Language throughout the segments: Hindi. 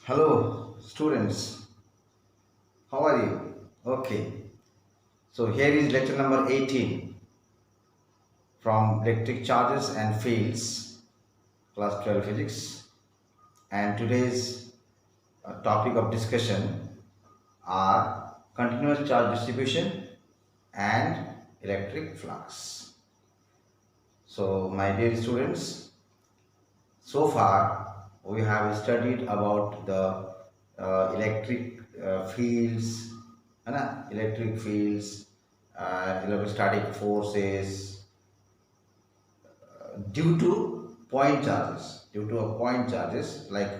Hello, students. How are you? Okay. So here is lecture number 18 from electric charges and fields, class 12 physics. And today's topic of discussion are continuous charge distribution and electric flux. So my dear students, so far we have studied about the electric fields, electric fields, electrostatic forces due to a point charges like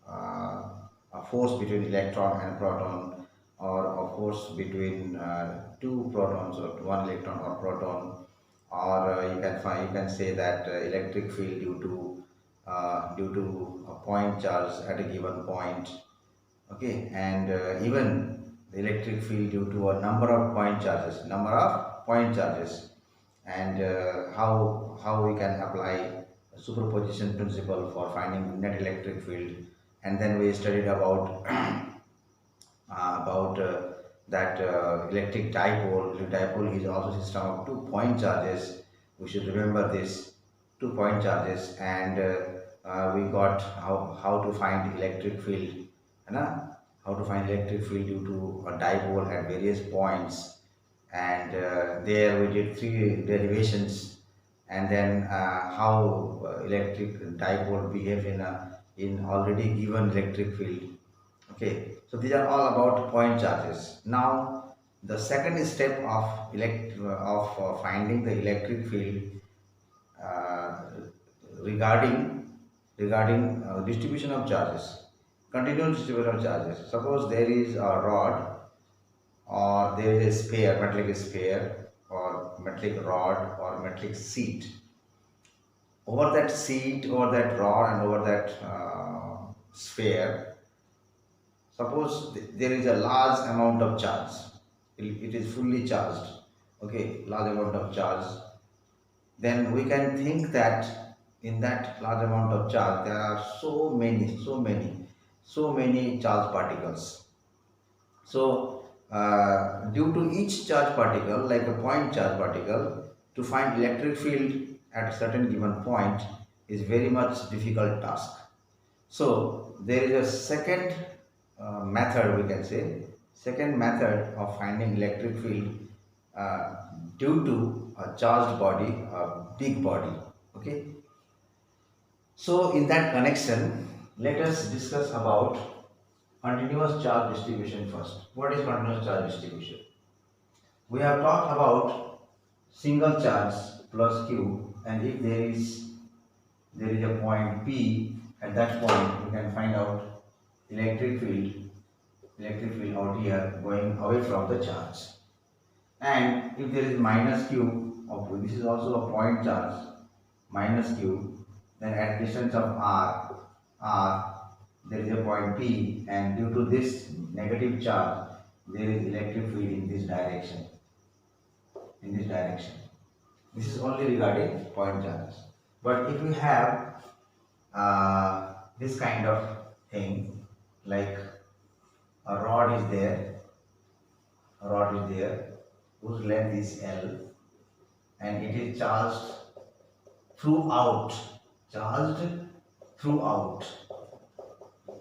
a force between electron and proton, or a force between two protons or one electron or proton, or you can say that electric field due to a point charge at a given point. Okay, and even the electric field due to a number of point charges, and how we can apply superposition principle for finding net electric field. And then we studied about about that electric dipole is also a system of 2 point charges. We should remember this 2 point charges, and we got how to find electric field, how to find electric field due to a dipole at various points. And there we did three derivations, and then how electric dipole behave in already given electric field. Okay, so these are all about point charges. Now, the second step of finding the electric field uh, regarding distribution of charges, continuous distribution of charges. Suppose there is a rod, or there is a metallic sphere, or metallic rod, or metallic sheet. Over that rod, and over that sphere, suppose there is a large amount of charge. It is fully charged. Okay, large amount of charge. Then we can think that in that large amount of charge there are so many charge particles. So due to each charge particle, like a point charge particle, to find electric field at a certain given point is very much difficult task. So there is a second method, we can say, second method of finding electric field due to a charged body, a big body. Okay. So in that connection, let us discuss about continuous charge distribution first. What is continuous charge distribution? We have talked about single charge plus Q, and if there is a point P, at that point we can find out electric field out here going away from the charge. And if there is minus Q, this is also a point charge, minus Q, then at distance of r, there is a point P, and due to this negative charge, there is electric field in this direction. This is only regarding point charges. But if we have this kind of thing, like a rod is there, whose length is L, and it is charged throughout.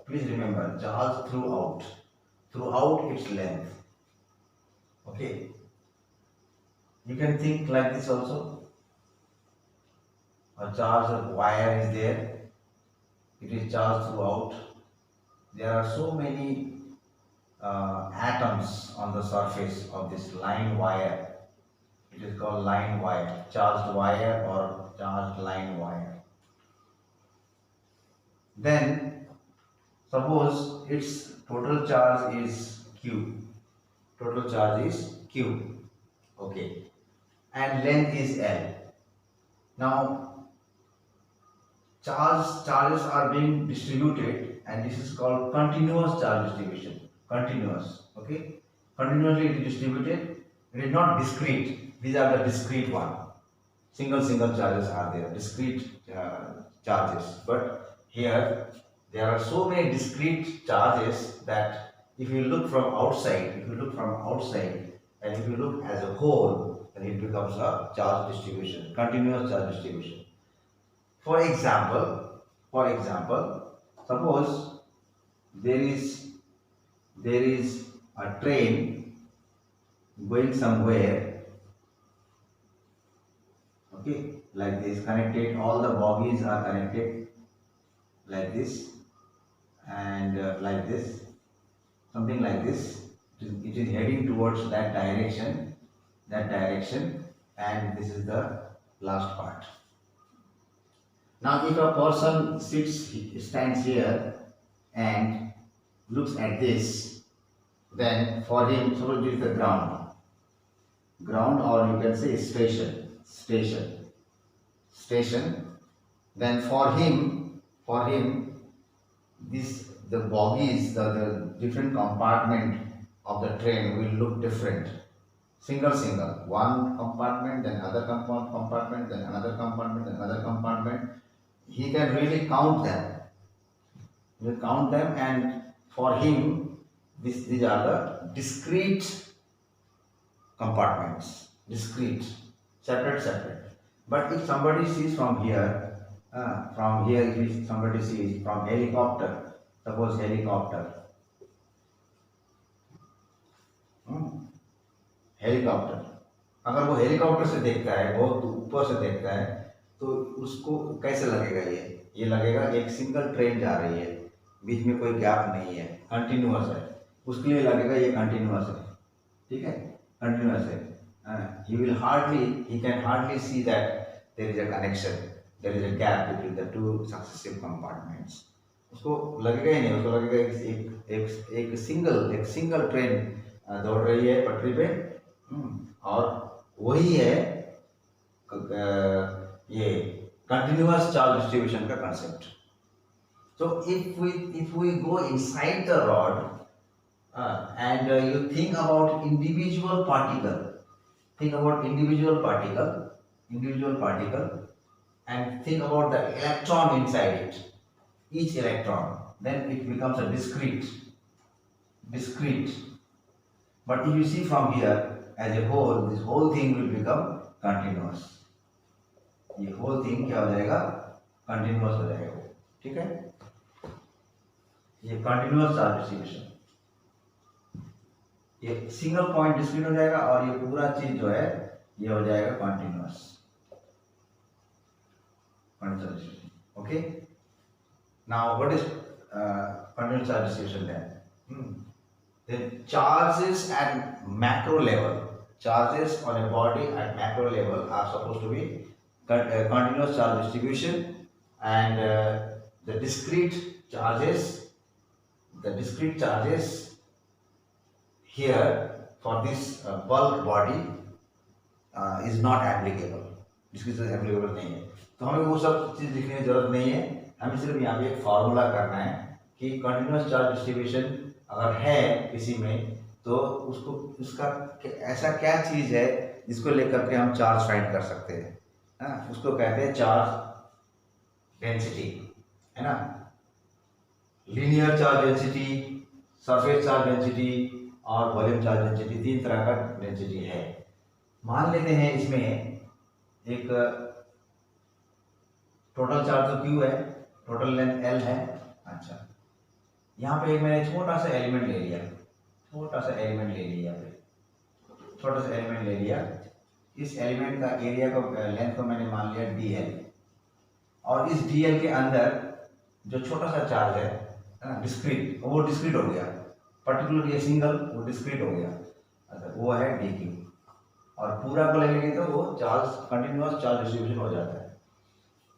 Please remember, charged throughout its length. Okay. You can think like this also. A charged wire is there. It is charged throughout. There are so many atoms on the surface of this line wire. It is called line wire, charged wire or charged line wire. Then suppose its total charge is Q. Okay. And length is L. Now charges are being distributed, and this is called continuous charge distribution. Continuous. Okay. Continuously it is distributed. It is not discrete. These are the discrete one. Single charges are there, discrete charges. But here there are so many discrete charges that if you look from outside, and if you look as a whole, then it becomes a charge distribution, continuous charge distribution. For example, suppose there is a train going somewhere, okay, like this, connected, all the bogies are connected like this, and like this, something like this. It is heading towards that direction, and this is the last part. Now, if a person stands here and looks at this, then for him, suppose it is the ground, or you can say station. Then for him, the bogies, the different compartment of the train will look different. Single, one compartment, then other compartment, then another compartment, then another compartment. He can really count them. And for him, these are the discrete compartments, separate. But if somebody sees from here, if somebody sees from helicopter, suppose helicopter, अगर वो हेलीकॉप्टर से देखता है, बहुत ऊपर से देखता है, तो उसको कैसे लगेगा? ये लगेगा एक सिंगल ट्रेन जा रही है, बीच में कोई गैप नहीं है, कंटिन्यूअस है, उसके लिए लगेगा ये कंटिन्यूअस है, ठीक है, कंटिन्यूअस है. He can hardly see that there is a connection, there is a gap between the two successive compartments. उसको लगेगा ही नहीं, उसको लगेगा एक सिंगल ट्रेन दौड़ रही है पटरी पे, और वही है ये कंटिन्यूअस चार्ज डिस्ट्रीब्यूशन का concept. So if we go inside the rod and you think about individual particle, and think about the electron inside it, each electron, then it becomes a discrete. But if you see from here as a whole, this whole thing will become continuous. ये whole thing क्या हो जाएगा? Continuous हो जाएगा, ठीक है? ये continuous charge distribution, ये सिंगल पॉइंट डिस्क्रीट हो जाएगा, और ये पूरा चीज जो है ये हो जाएगा continuous. Okay. Now, what is continuous charge distribution then? The charges at macro level, charges on a body at macro level are supposed to be continuous charge distribution, and the discrete charges here for this bulk body is not applicable. Discrete applicable नहीं है, तो हमें वो सब चीज़ लिखने की जरूरत नहीं है. हमें सिर्फ यहाँ पे एक फार्मूला करना है कि कंटिन्यूस चार्ज डिस्ट्रीब्यूशन अगर है किसी में, तो उसका ऐसा क्या चीज़ है जिसको लेकर के हम चार्ज फाइंड कर सकते हैं. उसको कहते हैं चार्ज डेंसिटी, है ना. Linear charge density, surface charge density और वॉल्यूम चार्ज डेंसिटी, 3 तरह का डेंसिटी है. मान लेते हैं इसमें एक टोटल चार्ज तो Q है, टोटल लेंथ L है. अच्छा, यहाँ पे मैंने छोटा सा एलिमेंट ले लिया, इस एलिमेंट का एरिया को, लेंथ को मैंने मान लिया dl, और इस dl के अंदर जो छोटा सा चार्ज है डिस्क्रीट, वो डिस्क्रीट हो गया, पर्टिकुलर ये सिंगल वो डिस्क्रीट हो गया. अच्छा, वो है dq, और पूरा को लेंगे तो वो चार्ज कंटिन्यूअस चार्ज डिस्ट्रीब्यूशन हो जाता है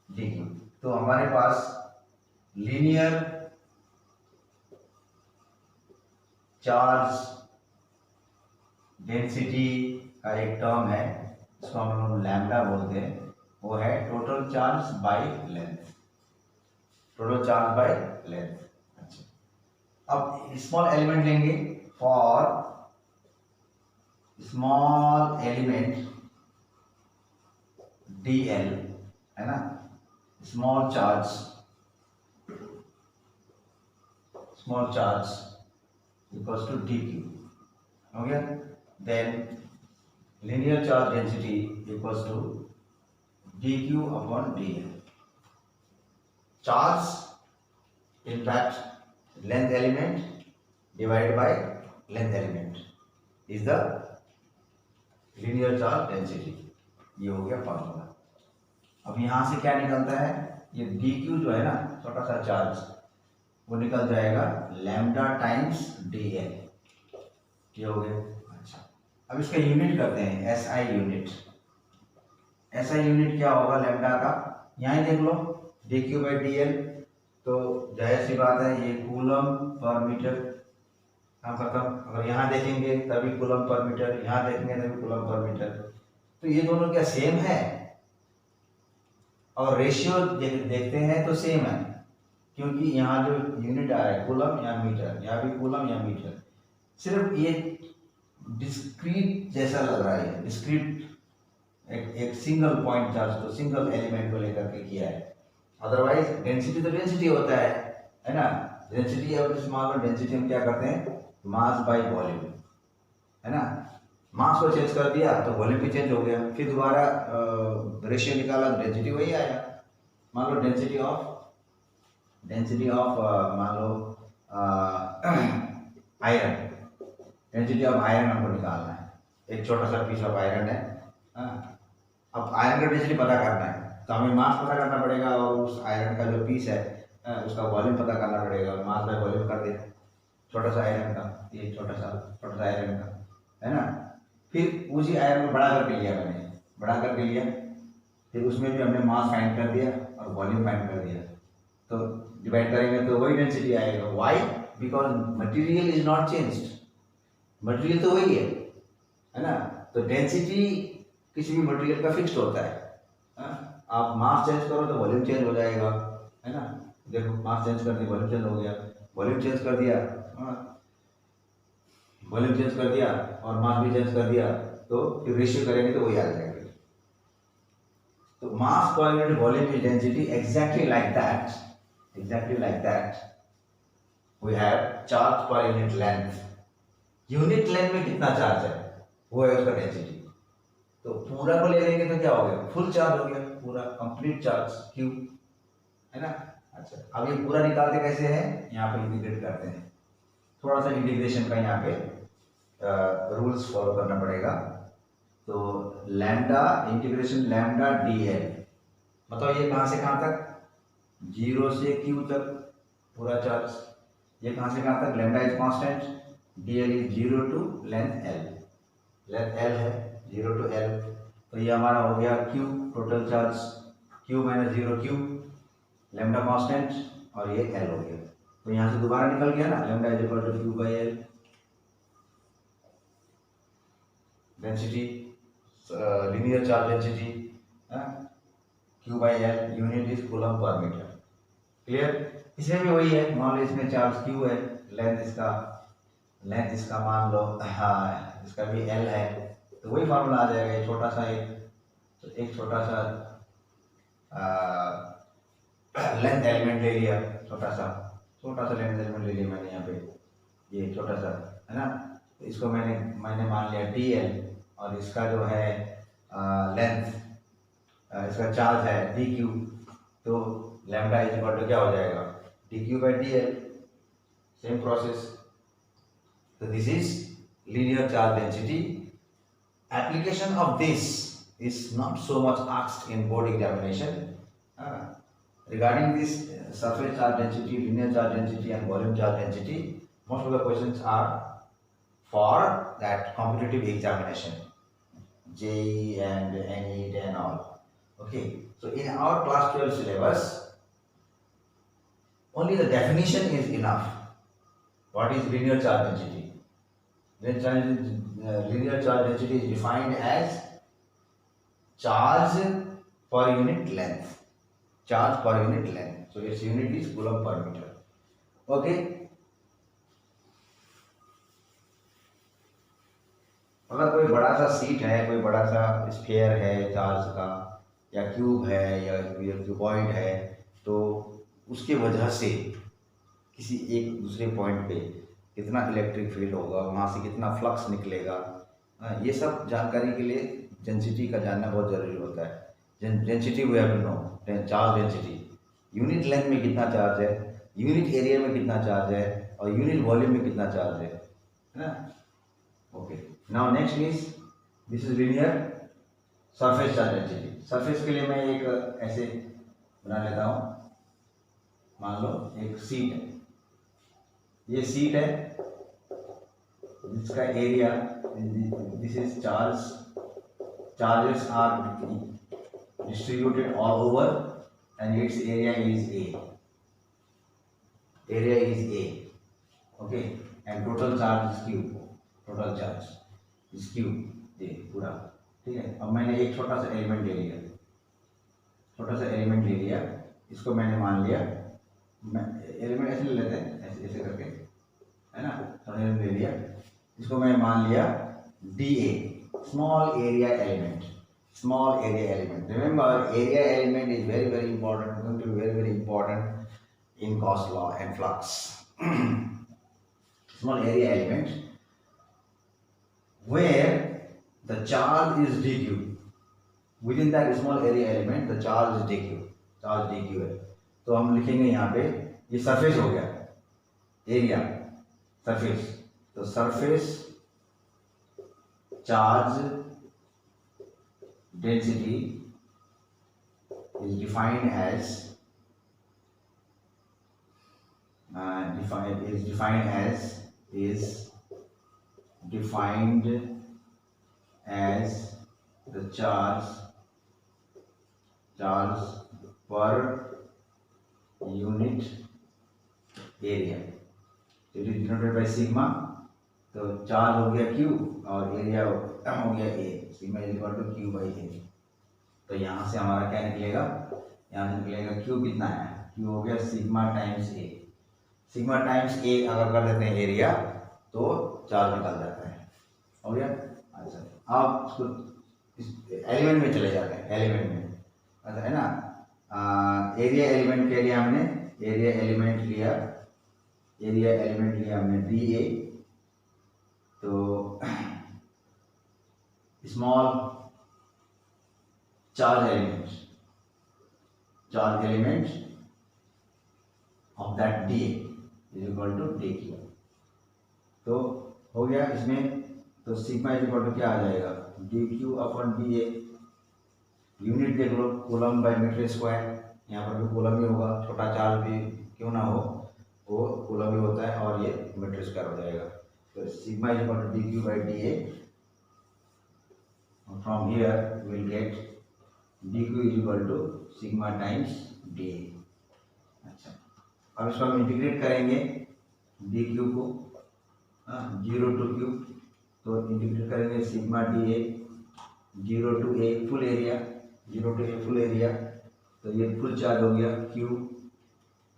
dq. तो हमारे पास लीनियर चार्ज डेंसिटी का एक टर्म है, इसको हम लोग लैम्डा बोलते हैं, वो है टोटल चार्ज बाय लेंथ. अच्छा, अब स्मॉल एलिमेंट लेंगे. फॉर स्मॉल एलिमेंट dl, है ना, small charge small charge equals to dq. Okay, then linear charge density equals to dq upon dl. Charge in that length element divided by length element is the linear charge density. ये हो गया फॉर्मूला. अब यहाँ से क्या निकलता है, ये dq जो है ना, छोटा सा चार्ज, वो निकल जाएगा लैम्डा टाइम्स dl. ये हो गया. अच्छा, अब इसका यूनिट करते हैं, SI यूनिट. SI यूनिट क्या होगा लैम्डा का, यहाँ ही देख लो, dq बाई dl. तो जाहिर सी बात है ये कूलम पर मीटर, हम खत्म. अगर यहाँ देखेंगे तभी कूलम पर मीटर, यहाँ देखेंगे तभी कूलम पर मीटर. तो ये दोनों क्या सेम है, और रेशियो देखते हैं तो सेम है, क्योंकि यहाँ जो यूनिट आ रहा है कूलम या मीटर, यहाँ भी कूलम या मीटर. सिर्फ ये डिस्क्रीट जैसा लग रहा है, डिस्क्रीट एक सिंगल पॉइंट चार्ज को, सिंगल एलिमेंट को लेकर के किया है. अदरवाइज डेंसिटी तो डेंसिटी होता है ना. डेंसिटी अब मान लो डेंसिटी हम क्या करते हैं, मास बाय वॉल्यूम, है ना. मास को चेंज कर दिया तो वॉल्यूम भी चेंज हो गया, फिर दोबारा रेशियो निकाला तो डेंसिटी वही आया. मान लो डेंसिटी ऑफ मान लो आयरन, डेंसिटी ऑफ आयरन हमको निकालना है. एक छोटा सा पीस ऑफ आयरन है. अब आयरन का डेंसिटी पता करना है तो हमें मास पता करना पड़ेगा, और उस आयरन का जो पीस है उसका वॉल्यूम पता करना पड़ेगा. मास बाय वॉल्यूम कर दे, छोटा सा आयरन का, ये छोटा सा आयरन का, है ना. फिर उसी आयरन को बड़ा करके लिया, मैंने बड़ा करके लिया, फिर उसमें भी हमने मास फाइंड कर दिया और वॉल्यूम फाइंड कर दिया. तो डिवाइड करेंगे तो वही डेंसिटी आएगा. Why? Because material is not changed, material तो वही है ना. तो डेंसिटी किसी भी मटेरियल का फिक्स्ड होता है. आप मास चेंज करो तो वॉल्यूम चेंज हो जाएगा, है ना. देखो मास चेंज कर दिया, वॉल्यूम चेंज हो गया, वॉल्यूम चेंज कर दिया, वॉल्यूम चेंज कर दिया और मास भी चेंज कर दिया, तो फिर रेशियो करेंगे तो वही आ जाएगा. तो mass per unit volume is density. Exactly like that we have charge per unit length. Unit length में कितना चार्ज है वो है उसका डेंसिटी. तो पूरा को ले लेंगे तो क्या हो गया, फुल चार्ज हो गया, पूरा कंप्लीट चार्ज Q, है ना. अच्छा, अब ये पूरा निकालते कैसे हैं, यहाँ पे इंटीग्रेट करते हैं. थोड़ा सा इंटीग्रेशन का यहाँ पे रूल्स फॉलो करना पड़ेगा. तो लैम्डा इंटीग्रेशन लैम्डा dl, मतलब ये कहाँ से कहाँ तक, 0 से Q तक पूरा चार्ज. ये कहाँ से कहाँ तक, lambda is constant, dl is 0 to length L. Length L है 0 टू L. तो ये हमारा हो गया Q, total charge Q minus 0 Q, lambda constant, और ये L हो गया. तो यहाँ से दोबारा निकल गया ना, lambda is equal to Q by L. Density, linear charge density Q by L, unit is coulomb पर मीटर. क्लियर? इसमें भी वही है, मान लो इसमें चार्ज Q है, लेंथ इसका मान लो, हाँ इसका भी L है, तो वही फार्मूला आ जाएगा. ये छोटा सा एक छोटा सा लेंथ एलिमेंट ले लिया, छोटा सा लेंथ एलिमेंट ले लिया मैंने यहाँ पे, ये छोटा सा, है ना. तो इसको मैंने मान लिया dl, और इसका जो है लेंथ, इसका चार्ज है dq. तो लैम्डा इज इक्वल टू क्या हो जाएगा, dq by dl. Same process. तो this is linear charge density. Application of this is not so much asked in board examination. Regarding this surface charge density, linear charge density and volume charge density, most of the questions are for that competitive examination, JEE and NEET and all. Okay, so in our class 12 syllabus, only the definition is enough. What is linear charge density? Linear charge density is defined as charge per unit length. So its unit is coulomb per meter. Okay. अगर कोई बड़ा सा सीट है, कोई बड़ा सा स्फीयर है चार्ज का, या क्यूब है, या क्यूबॉइड है, तो उसके वजह से किसी एक दूसरे पॉइंट पे कितना इलेक्ट्रिक फील्ड होगा, वहाँ से कितना फ्लक्स निकलेगा, ये सब जानकारी के लिए डेंसिटी का जानना बहुत ज़रूरी होता है। Density we have to know, charge density, unit length में कितना चार्ज है, यूनिट एरिया में कितना चार्ज है, और यूनिट वॉल्यूम में कितना चार्ज है ना। Okay, now next is this is linear surface charge density. Surface के लिए मैं एक ऐसे बना लेता हूँ, मान लो एक सीट है, ये सीट है जिसका area, this is charge, charges are distributed all over and its area is A. Area is A. Okay, and total charge is Q. Total charge is Q. ये पूरा ठीक है। अब मैंने एक छोटा सा एलिमेंट ले लिया, छोटा सा एलिमेंट ले लिया, इसको मैंने मान लिया, एलिमेंट ऐसे ले लेते हैं, ऐसे ऐसे करके, है ना। छोटा एलिमेंट ले लिया, इसको मैं मान लिया DA, small area element, small area element. Remember, area element is very important, going to be very important in Gauss law and flux. Small area element where the charge is dq. Within that small area element the charge is dq, charge dq है। तो हम लिखेंगे यहाँ पे, ये सरफेस हो गया, एरिया सरफेस, तो surface charge density is defined as the charge per unit area। It is denoted by sigma, तो चार्ज हो गया Q और एरिया हो गया A, sigma is equal to Q by A। तो यहाँ से हमारा क्या निकलेगा, यहाँ से निकलेगा Q कितना है, Q हो गया sigma times A। Sigma times A अगर कर देते हैं एरिया तो चार्ज निकल जाता है, हो गया। अच्छा, अब इसको एलिमेंट में चले जाते हैं, एलिमेंट में, अच्छा है ना। एरिया एलिमेंट के लिए हमने एरिया एलिमेंट लिया हमने DA, तो small charge element of that DA is equal to DQ। तो हो गया इसमें, तो सिग्मा इज इक्वल टू क्या आ जाएगा, DQ अपॉन DA। यूनिट देख लो, कूलम बाई मीटर स्क्वायर, यहाँ पर भी कूलम ही होगा, छोटा चार्ज भी क्यों ना हो वो कूलम ही होता है, और ये मीटर स्क्वायर हो जाएगा। So sigma is equal to dq by dA. From here we will get dq is equal to sigma times dA। अच्छा, अब इसको हम इंटीग्रेट करेंगे dq को 0 to q, तो इंटीग्रेट करेंगे sigma dA 0 to A full area, 0 to A full area, तो ये फुल चार्ज हो गया q,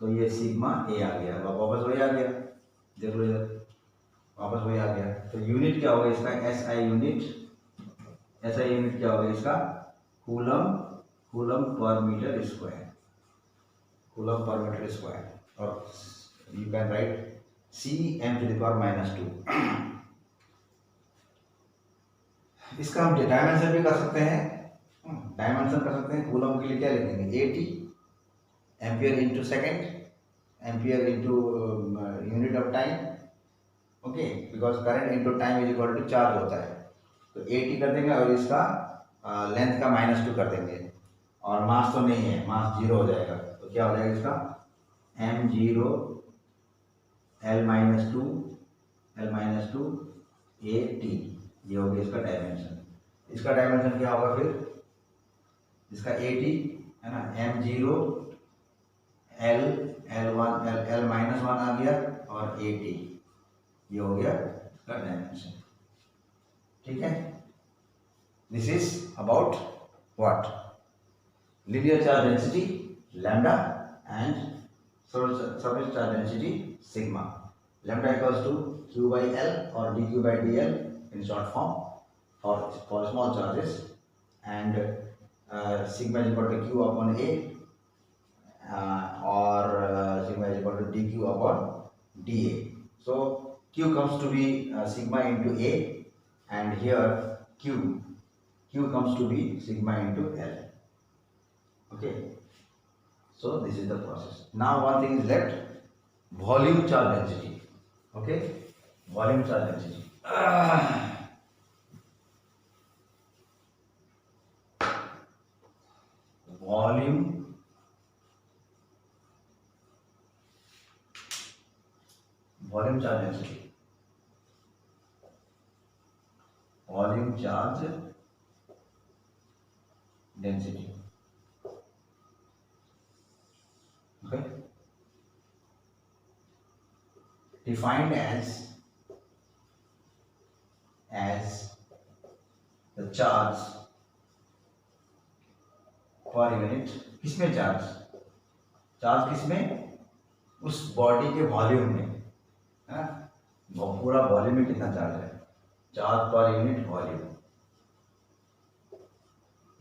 तो ये सिग्मा A आ गया, वापस वही आ गया, देख लो इधर वापस वही आ गया। तो यूनिट क्या होगा इसका, SI यूनिट क्या होगा इसका, कूलम पर मीटर स्क्वायर, कूलम पर मीटर स्क्वायर, और you can write Cm to the power -2। इसका हम डायमेंशन भी कर सकते हैं, कूलम के लिए क्या लिखेंगे, AT ampere into second, ampere into unit of time, okay, because current into time is equal to charge होता है, तो 80 कर देंगे और इसका लेंथ का -2 कर देंगे, और मास तो नहीं है, मास 0 हो जाएगा, तो क्या हो जाएगा इसका m0 L-2 AT, ये हो गया इसका डायमेंशन। इसका डायमेंशन क्या होगा फिर, इसका AT है ना, m0 L-1 आ गया और AT, ये हो गया इसका डायमेंशन, ठीक है। This is about what, linear charge density lambda and surface charge density sigma। Lambda equals to q by L or dq by dL in short form for small charges, and sigma is equal to q upon A or sigma is equal to dq upon dA. So q comes to be sigma into A, and here q comes to be sigma into L. Okay, so this is the process. Now one thing is left, volume charge density. Okay, volume charge density. Volume charge density. Volume charge density. Okay, defined as the charge per unit. किसमें चार्ज किसमें? उस बॉडी के वॉल्यूम में, है ना? पूरा वॉल्यूम में कितना चार्ज है, charge per unit volume.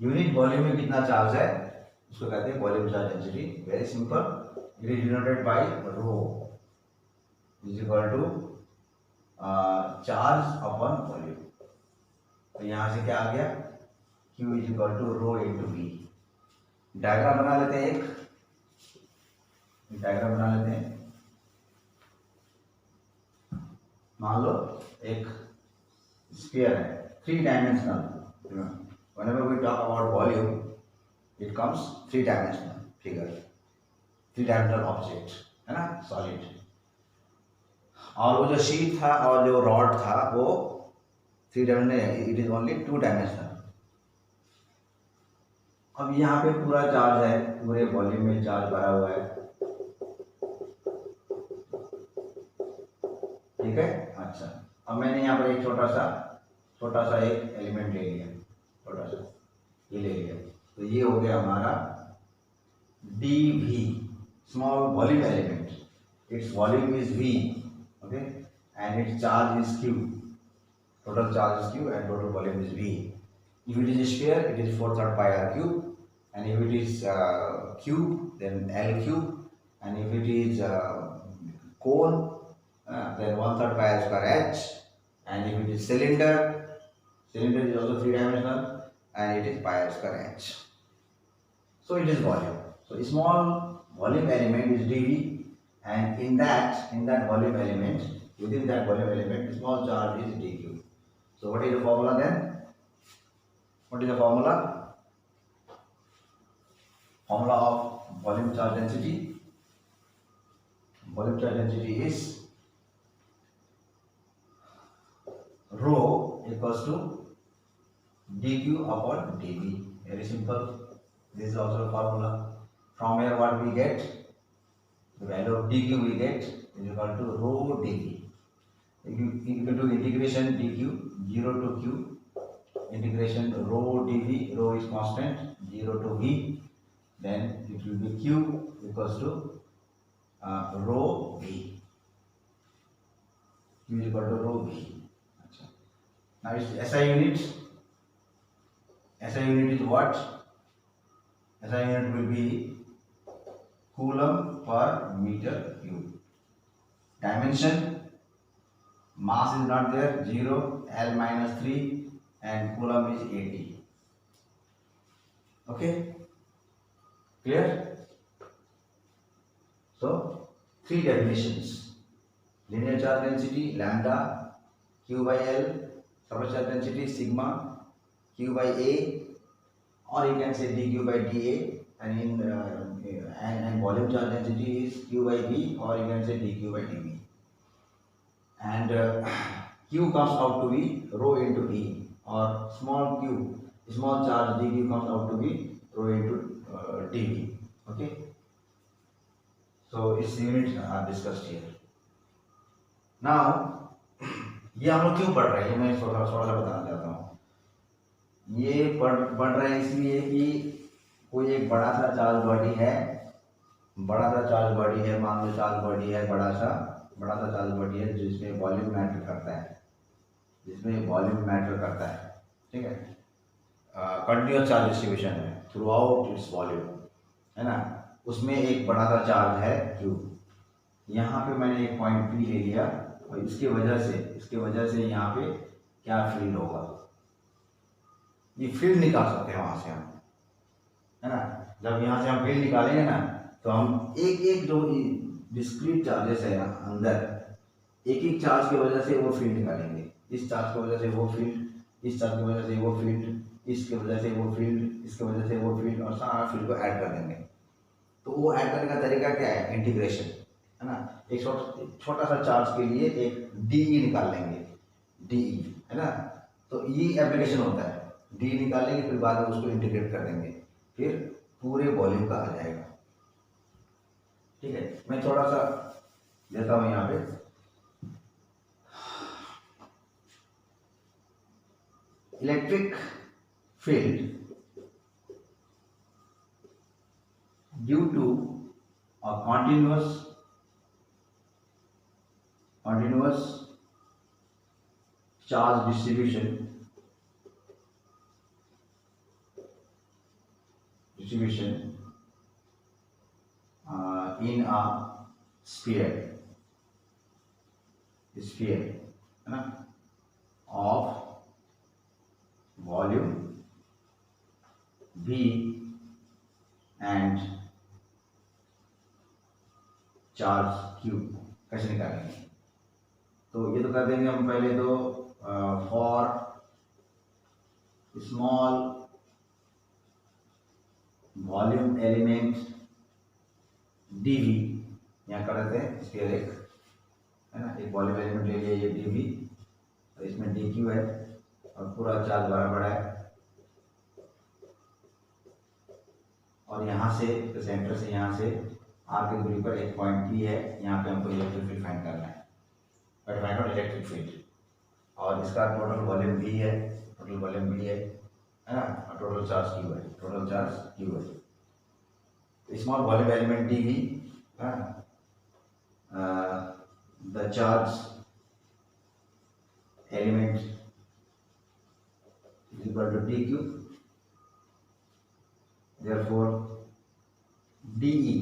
Unit volume में कितना चार्ज है उसको कहते हैं volume charge density. Very simple, it is denoted by rho is equal to charge upon volume. तो यहां से क्या आ गया, Q is equal to rho into V। Diagram बना लेते हैं, एक डायग्राम बना लेते हैं। मान लो एक स्फीयर है, 3 dimensional. Whenever we talk about volume, it comes 3 dimensional figure, 3 dimensional object, है ना, सॉलिड। और वो जो शीट था और जो रॉड था वो 3 dimensional, it is only 2 dimensional. अब यहाँ पे पूरा चार्ज है, पूरे वॉल्यूम में चार्ज भरा हुआ है, ठीक है। अच्छा, अब मैंने यहाँ पर एक छोटा सा एक एलिमेंट ले लिया, छोटा सा ये ले लिया, तो ये हो गया हमारा dV, small volume element. Its volume is V, okay, and it's charge is Q, total charge is Q and total volume is V. If it is a sphere, it is 4/3 pi r cube, and if it is cube, then L cube, and if it is cone, then 1/3 pi r square h, and if it is cylinder is also 3 dimensional, and it is pi r square h. So it is volume. So a small volume element is dV, and in that volume element, within that volume element, small charge is dq. So what is the formula then? What is the formula? Formula of volume charge density. Volume charge density is rho equals to dq upon dV. Very simple. This is also a formula. From here what we get? The value of dq we get is equal to rho dV. If you do integration dq 0 to q, integration rho dV, rho is constant, 0 to V, then it will be q equals to rho V. Q is equal to rho V. Now it's SI unit. SI unit is what? SI unit will be coulomb per meter cube. Dimension, mass is not there, 0, L minus 3, and coulomb is 80. Okay, clear? So 3 definitions: linear charge density lambda, Q by L, surface charge density sigma, Q by A, or you can say dq by dA, and and volume charge density is Q by V, or you can say dq by dV. And Q comes out to be rho into V, or small charge dq comes out to be rho into dV. Okay, so its units are discussed here. Now ये हम लोग क्यों पढ़ रहे हैं, ये मैं थोड़ा सा बताना चाहता हूँ। ये पढ़ रहे हैं इसलिए कि कोई एक बड़ा सा चार्ज बॉडी है, मान लो चार्ज बॉडी है, बड़ा सा चार्ज बॉडी है जिसमें वॉल्यूम मैटर करता है, ठीक है। कंटिन्यूअस चार्ज डिस्ट्रीब्यूशन है थ्रू आउट इट्स वॉल्यूम, है ना। उसमें एक बड़ा सा चार्ज है Q। यहाँ पे मैंने एक पॉइंट P ले लिया और इसके वजह से यहाँ पे क्या फील्ड होगा, ये फील्ड निकाल सकते हैं वहां से हम, है ना। जब यहाँ से हम फील्ड निकालेंगे ना तो हम एक एक जो डिस्क्रीट चार्जेस है अंदर, एक एक चार्ज की वजह से वो फील्ड निकालेंगे। इस चार्ज की वजह से वो फील्ड, इस चार्ज की वजह से वो फील्ड, इसके वजह से वो फील्ड, इसके वजह से वो फील्ड, और सारा फील्ड को ऐड कर देंगे। तो वो ऐड करने का तरीका क्या है, इंटीग्रेशन, है ना। एक छोटा सा चार्ज के लिए एक DE निकाल लेंगे, DE, है ना। तो ये एप्लीकेशन होता है, DE निकाल लेंगे, फिर बाद में उसको इंटीग्रेट कर देंगे, फिर पूरे वॉल्यूम का आ जाएगा। ठीक है, मैं थोड़ा सा देता हूँ यहाँ पे। Electric field due to a continuous charge distribution in a sphere, है ना, of volume V and charge Q कैसे निकालेंगे। तो ये तो कर देंगे हम पहले तो for small volume element dV, यहाँ कर देते हैं स्फीयर एक, है ना, एक वॉल्यूम एलिमेंट ले लिया ये dV, और इसमें dQ है और पूरा चार्ज बराबर है, और यहाँ से सेंटर से यहाँ से R की दूरी पर एक पॉइंट P है, यहाँ पे हमको इलेक्ट्रिक फील्ड फाइंड करना है, बट फाइंड आउट इलेक्ट्रिक फील्ड। और इसका टोटल वॉल्यूम V है, है ना, और टोटल चार्ज Q है, small volume element dV, the charge element is equal to dQ, therefore DE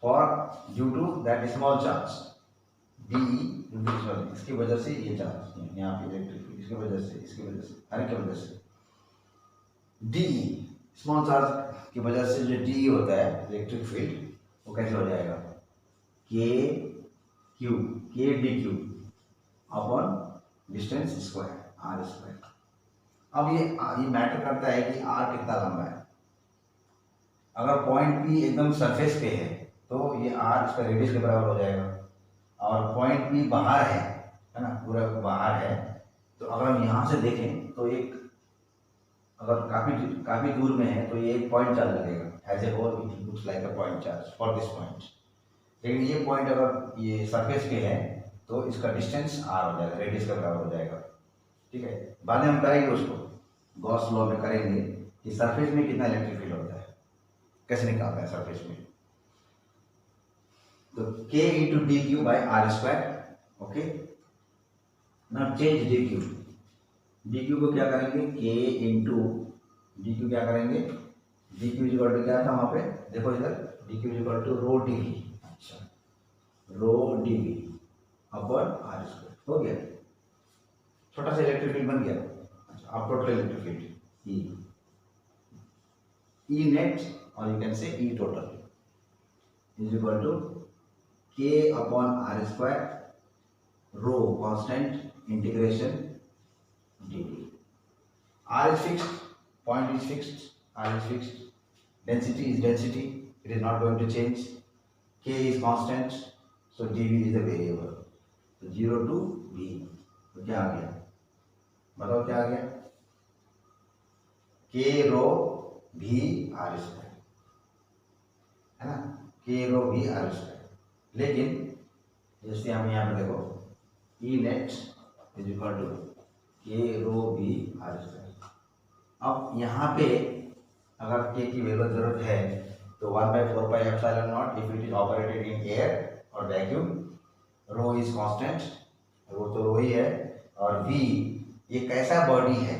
for due to that small charge, DE इसकी वजह से ये चार्ज यहाँ पे इलेक्ट्रिक, इसकी वजह से अरे क्या वजह से DE स्मॉल चार्ज की वजह से जो DE होता है इलेक्ट्रिक फील्ड, वो कैसे हो जाएगा, K dQ upon distance square R²। अब ये मैटर करता है कि R कितना लंबा है। अगर पॉइंट P एकदम सरफेस पे है तो ये R इसका रेडियस के बराबर हो जाएगा, और पॉइंट P बाहर है ना, पूरा बाहर है, तो अगर हम यहाँ से देखें तो एक अगर काफी दूर में है तो ये एक पॉइंट चार्ज लगेगा, as a whole it looks like a point charge for this point. लेकिन ये पॉइंट अगर ये सरफेस पे है तो इसका डिस्टेंस R हो जाएगा, रेडियस के बराबर हो जाएगा। ठीक है, बाद में हम करेंगे उसको, गॉस लॉ में करेंगे कि सरफेस में कितना इलेक्ट्रिक फील्ड होता है, कैसे निकालते हैं सरफेस में। तो K into dQ by R²। Okay, now change dQ को क्या करेंगे, K इंटू dQ क्या करेंगे, dQ इक्वल टू क्या था वहां पे, देखो इधर dQ equal to rho dV, अच्छा रो dV अपॉन R², हो गया, छोटा सा इलेक्ट्रिक फील्ड बन गया। अच्छा, अब total electric field E net और you can say E total is equal to K upon R², rho constant, integration dV। R is fixed, point is fixed, R is fixed, density is density, it is not going to change, K is constant, so dV is the variable, so 0 to V। तो क्या आ गया, बताओ क्या आ गया, K रो V R², है ना, K रो V R²। लेकिन जैसे हम यहाँ पे देखो E net is equal to K rho V R²। अब यहाँ पे अगर K की वैल्यू जरूरत है तो 1/4πε0 if it is operated in air और vacuum, rho is constant, rho तो रो ही है, और V ये कैसा बॉडी है,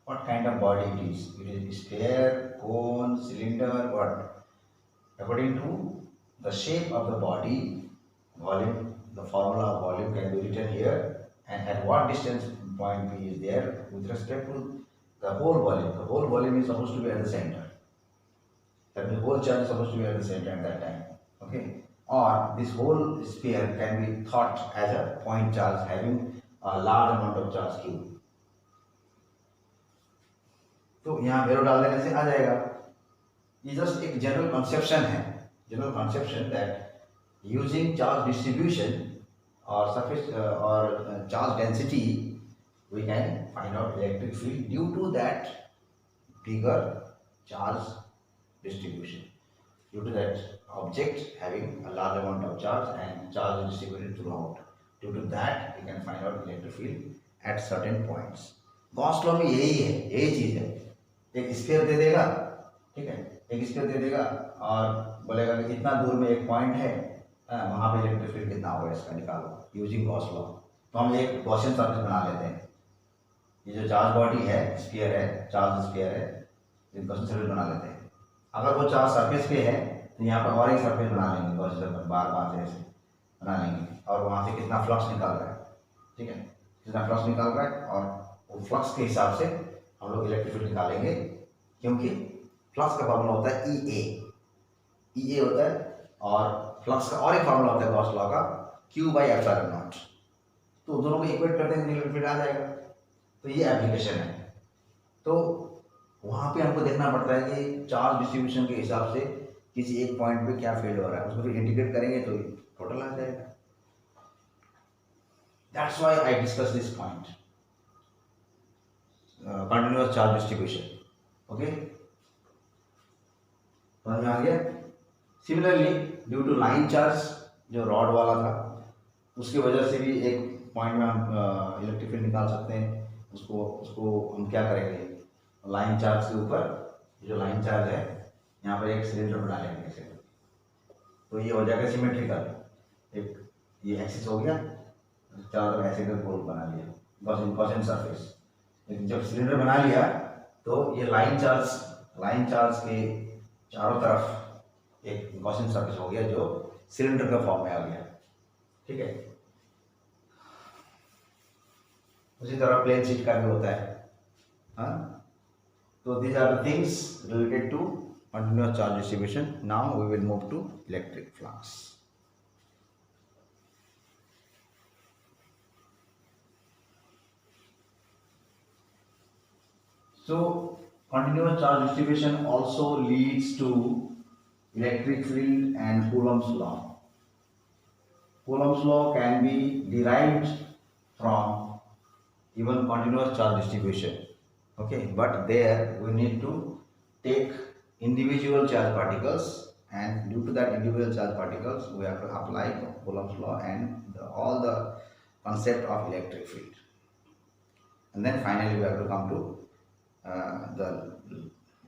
what kind of body it is sphere cone, cylinder, what? According to the shape of the body, volume, the formula of volume can be written here, and at what distance point P is there with respect to the whole volume. The whole volume is supposed to be at the center. That means whole charge is supposed to be at the center at that time. Okay? Or this whole sphere can be thought as a point charge having a large amount of charge Q. तो यहाँ वैल्यू डाल देने से आ जाएगा. ये जस्ट एक जनरल कंसेप्शन है, general conception that using charge distribution और surface or charge density we can find out electric field due to that bigger charge distribution, due to that object having a large amount of charge and charge distributed throughout. Due to that we can find out electric field at certain points. Gauss law में यही है, यही चीज है. एक स्फीयर दे देगा, ठीक है, एक स्फीयर दे देगा और बोलेगा कि इतना दूर में एक पॉइंट है, वहां पे इलेक्ट्रिक फील्ड कितना होगा इसका निकालो यूजिंग गॉस लॉ. तो हम एक गॉसियन सरफेस बना लेते हैं. ये जो चार्ज बॉडी है, स्फीयर है, चार्ज स्फीयर है, एक गॉसियन सरफेस बना लेते हैं. अगर वो चार्ज सरफेस पे है तो यहाँ पर और एक सरफेस बना लेंगे गॉसियन सरफेस, बार बार से ऐसे बना लेंगे और वहाँ से कितना फ्लक्स निकाल रहा है, ठीक है, कितना फ्लक्स निकाल रहा है और वो फ्लक्स के हिसाब से हम लोग इलेक्ट्रिक फील्ड निकालेंगे. क्योंकि फ्लक्स का फार्मूला होता है ई ए होता है और फ्लक्स का और एक फार्मूला होता है गॉस लॉ का Q/ε0. तो दोनों को इक्वेट करते हैं इलेक्ट्रिक फील्ड आ जाएगा. तो ये एप्लीकेशन है. तो वहाँ पे हमको देखना पड़ता है कि चार्ज डिस्ट्रीब्यूशन के हिसाब से किसी एक पॉइंट पे क्या फील्ड हो रहा है, उसको फिर इंटीग्रेट करेंगे तो टोटल आ जाएगा. That's why I discuss this point, continuous charge distribution. Okay, समझ में आ गया. Similarly due to line charge जो रॉड वाला था उसकी वजह से भी एक पॉइंट में हम इलेक्ट्रिक फील्ड निकाल सकते हैं. उसको हम क्या करेंगे, लाइन चार्ज के ऊपर जो लाइन चार्ज है यहाँ पर एक सिलेंडर बना लेंगे ऐसे. तो ये हो जाएगा सिमेट्रिकल. एक ये एक्सिस हो गया, चारों तरफ ऐसे कर गोल बना लिया गॉसियन सरफेस. लेकिन जब सिलेंडर बना लिया तो ये लाइन चार्ज के चारों तरफ एक गॉसियन सरफेस हो गया जो सिलेंडर का फॉर्म में आ गया. ठीक है. उसी तरह प्लेन शीट का भी होता है. हाँ, तो these are the things related to continuous charge distribution. Now we will move to electric flux. So continuous charge distribution also leads to electric field and Coulomb's law. Coulomb's law can be derived from even continuous charge distribution. Okay, but there we need to take individual charge particles, and due to that individual charge particles we have to apply Coulomb's law and all the concept of electric field, and then finally we have to come to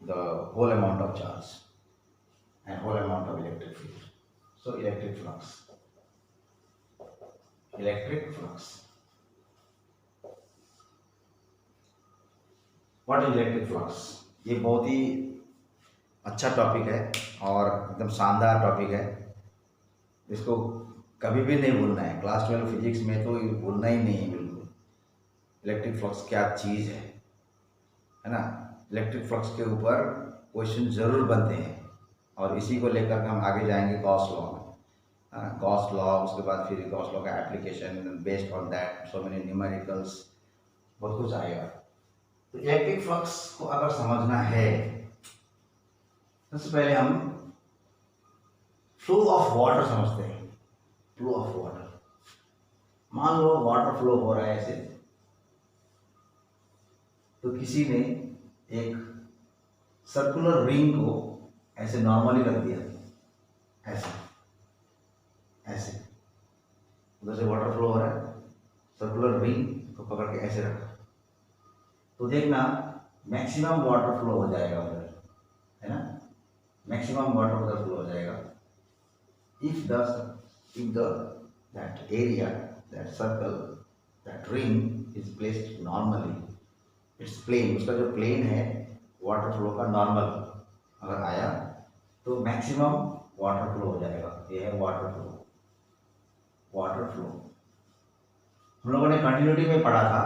the whole amount of charge and whole amount of electric field. So electric flux. What is electric flux? ये बहुत ही अच्छा टॉपिक है और एकदम शानदार टॉपिक है. इसको कभी भी नहीं भूलना है. क्लास 12 फिजिक्स में तो ये भूलना ही नहीं है बिल्कुल. इलेक्ट्रिक फ्लक्स क्या चीज़ है ना. इलेक्ट्रिक फ्लक्स के ऊपर क्वेश्चन ज़रूर बनते हैं और इसी को लेकर के हम आगे जाएंगे गॉस लॉ में. गॉस लॉ, उसके बाद फिर गॉस लॉ का application, based on that so many numericals, बहुत कुछ आएगा. तो इलेक्ट्रिक फ्लक्स को अगर समझना है सबसे पहले हम फ्लो ऑफ वाटर समझते हैं. Flow of water. मान लो वाटर फ्लो हो रहा है ऐसे, तो किसी ने एक सर्कुलर रिंग को ऐसे नॉर्मली रख दिया, ऐसे उधर से वाटर फ्लो हो रहा है, सर्कुलर रिंग को पकड़ के ऐसे रखा, तो देखना मैक्सिमम वाटर फ्लो हो जाएगा उधर, है ना. मैक्सिमम वाटर उधर फ्लो हो जाएगा if that area, that circle, that ring is placed normally. It's plane. उसका जो प्लेन है वाटर फ्लो का नॉर्मल, अगर आया तो मैक्सिमम वाटर फ्लो हो जाएगा। ये है वाटर फ्लो। वाटर फ्लो हम लोगों ने कंटिन्यूटी में पढ़ा था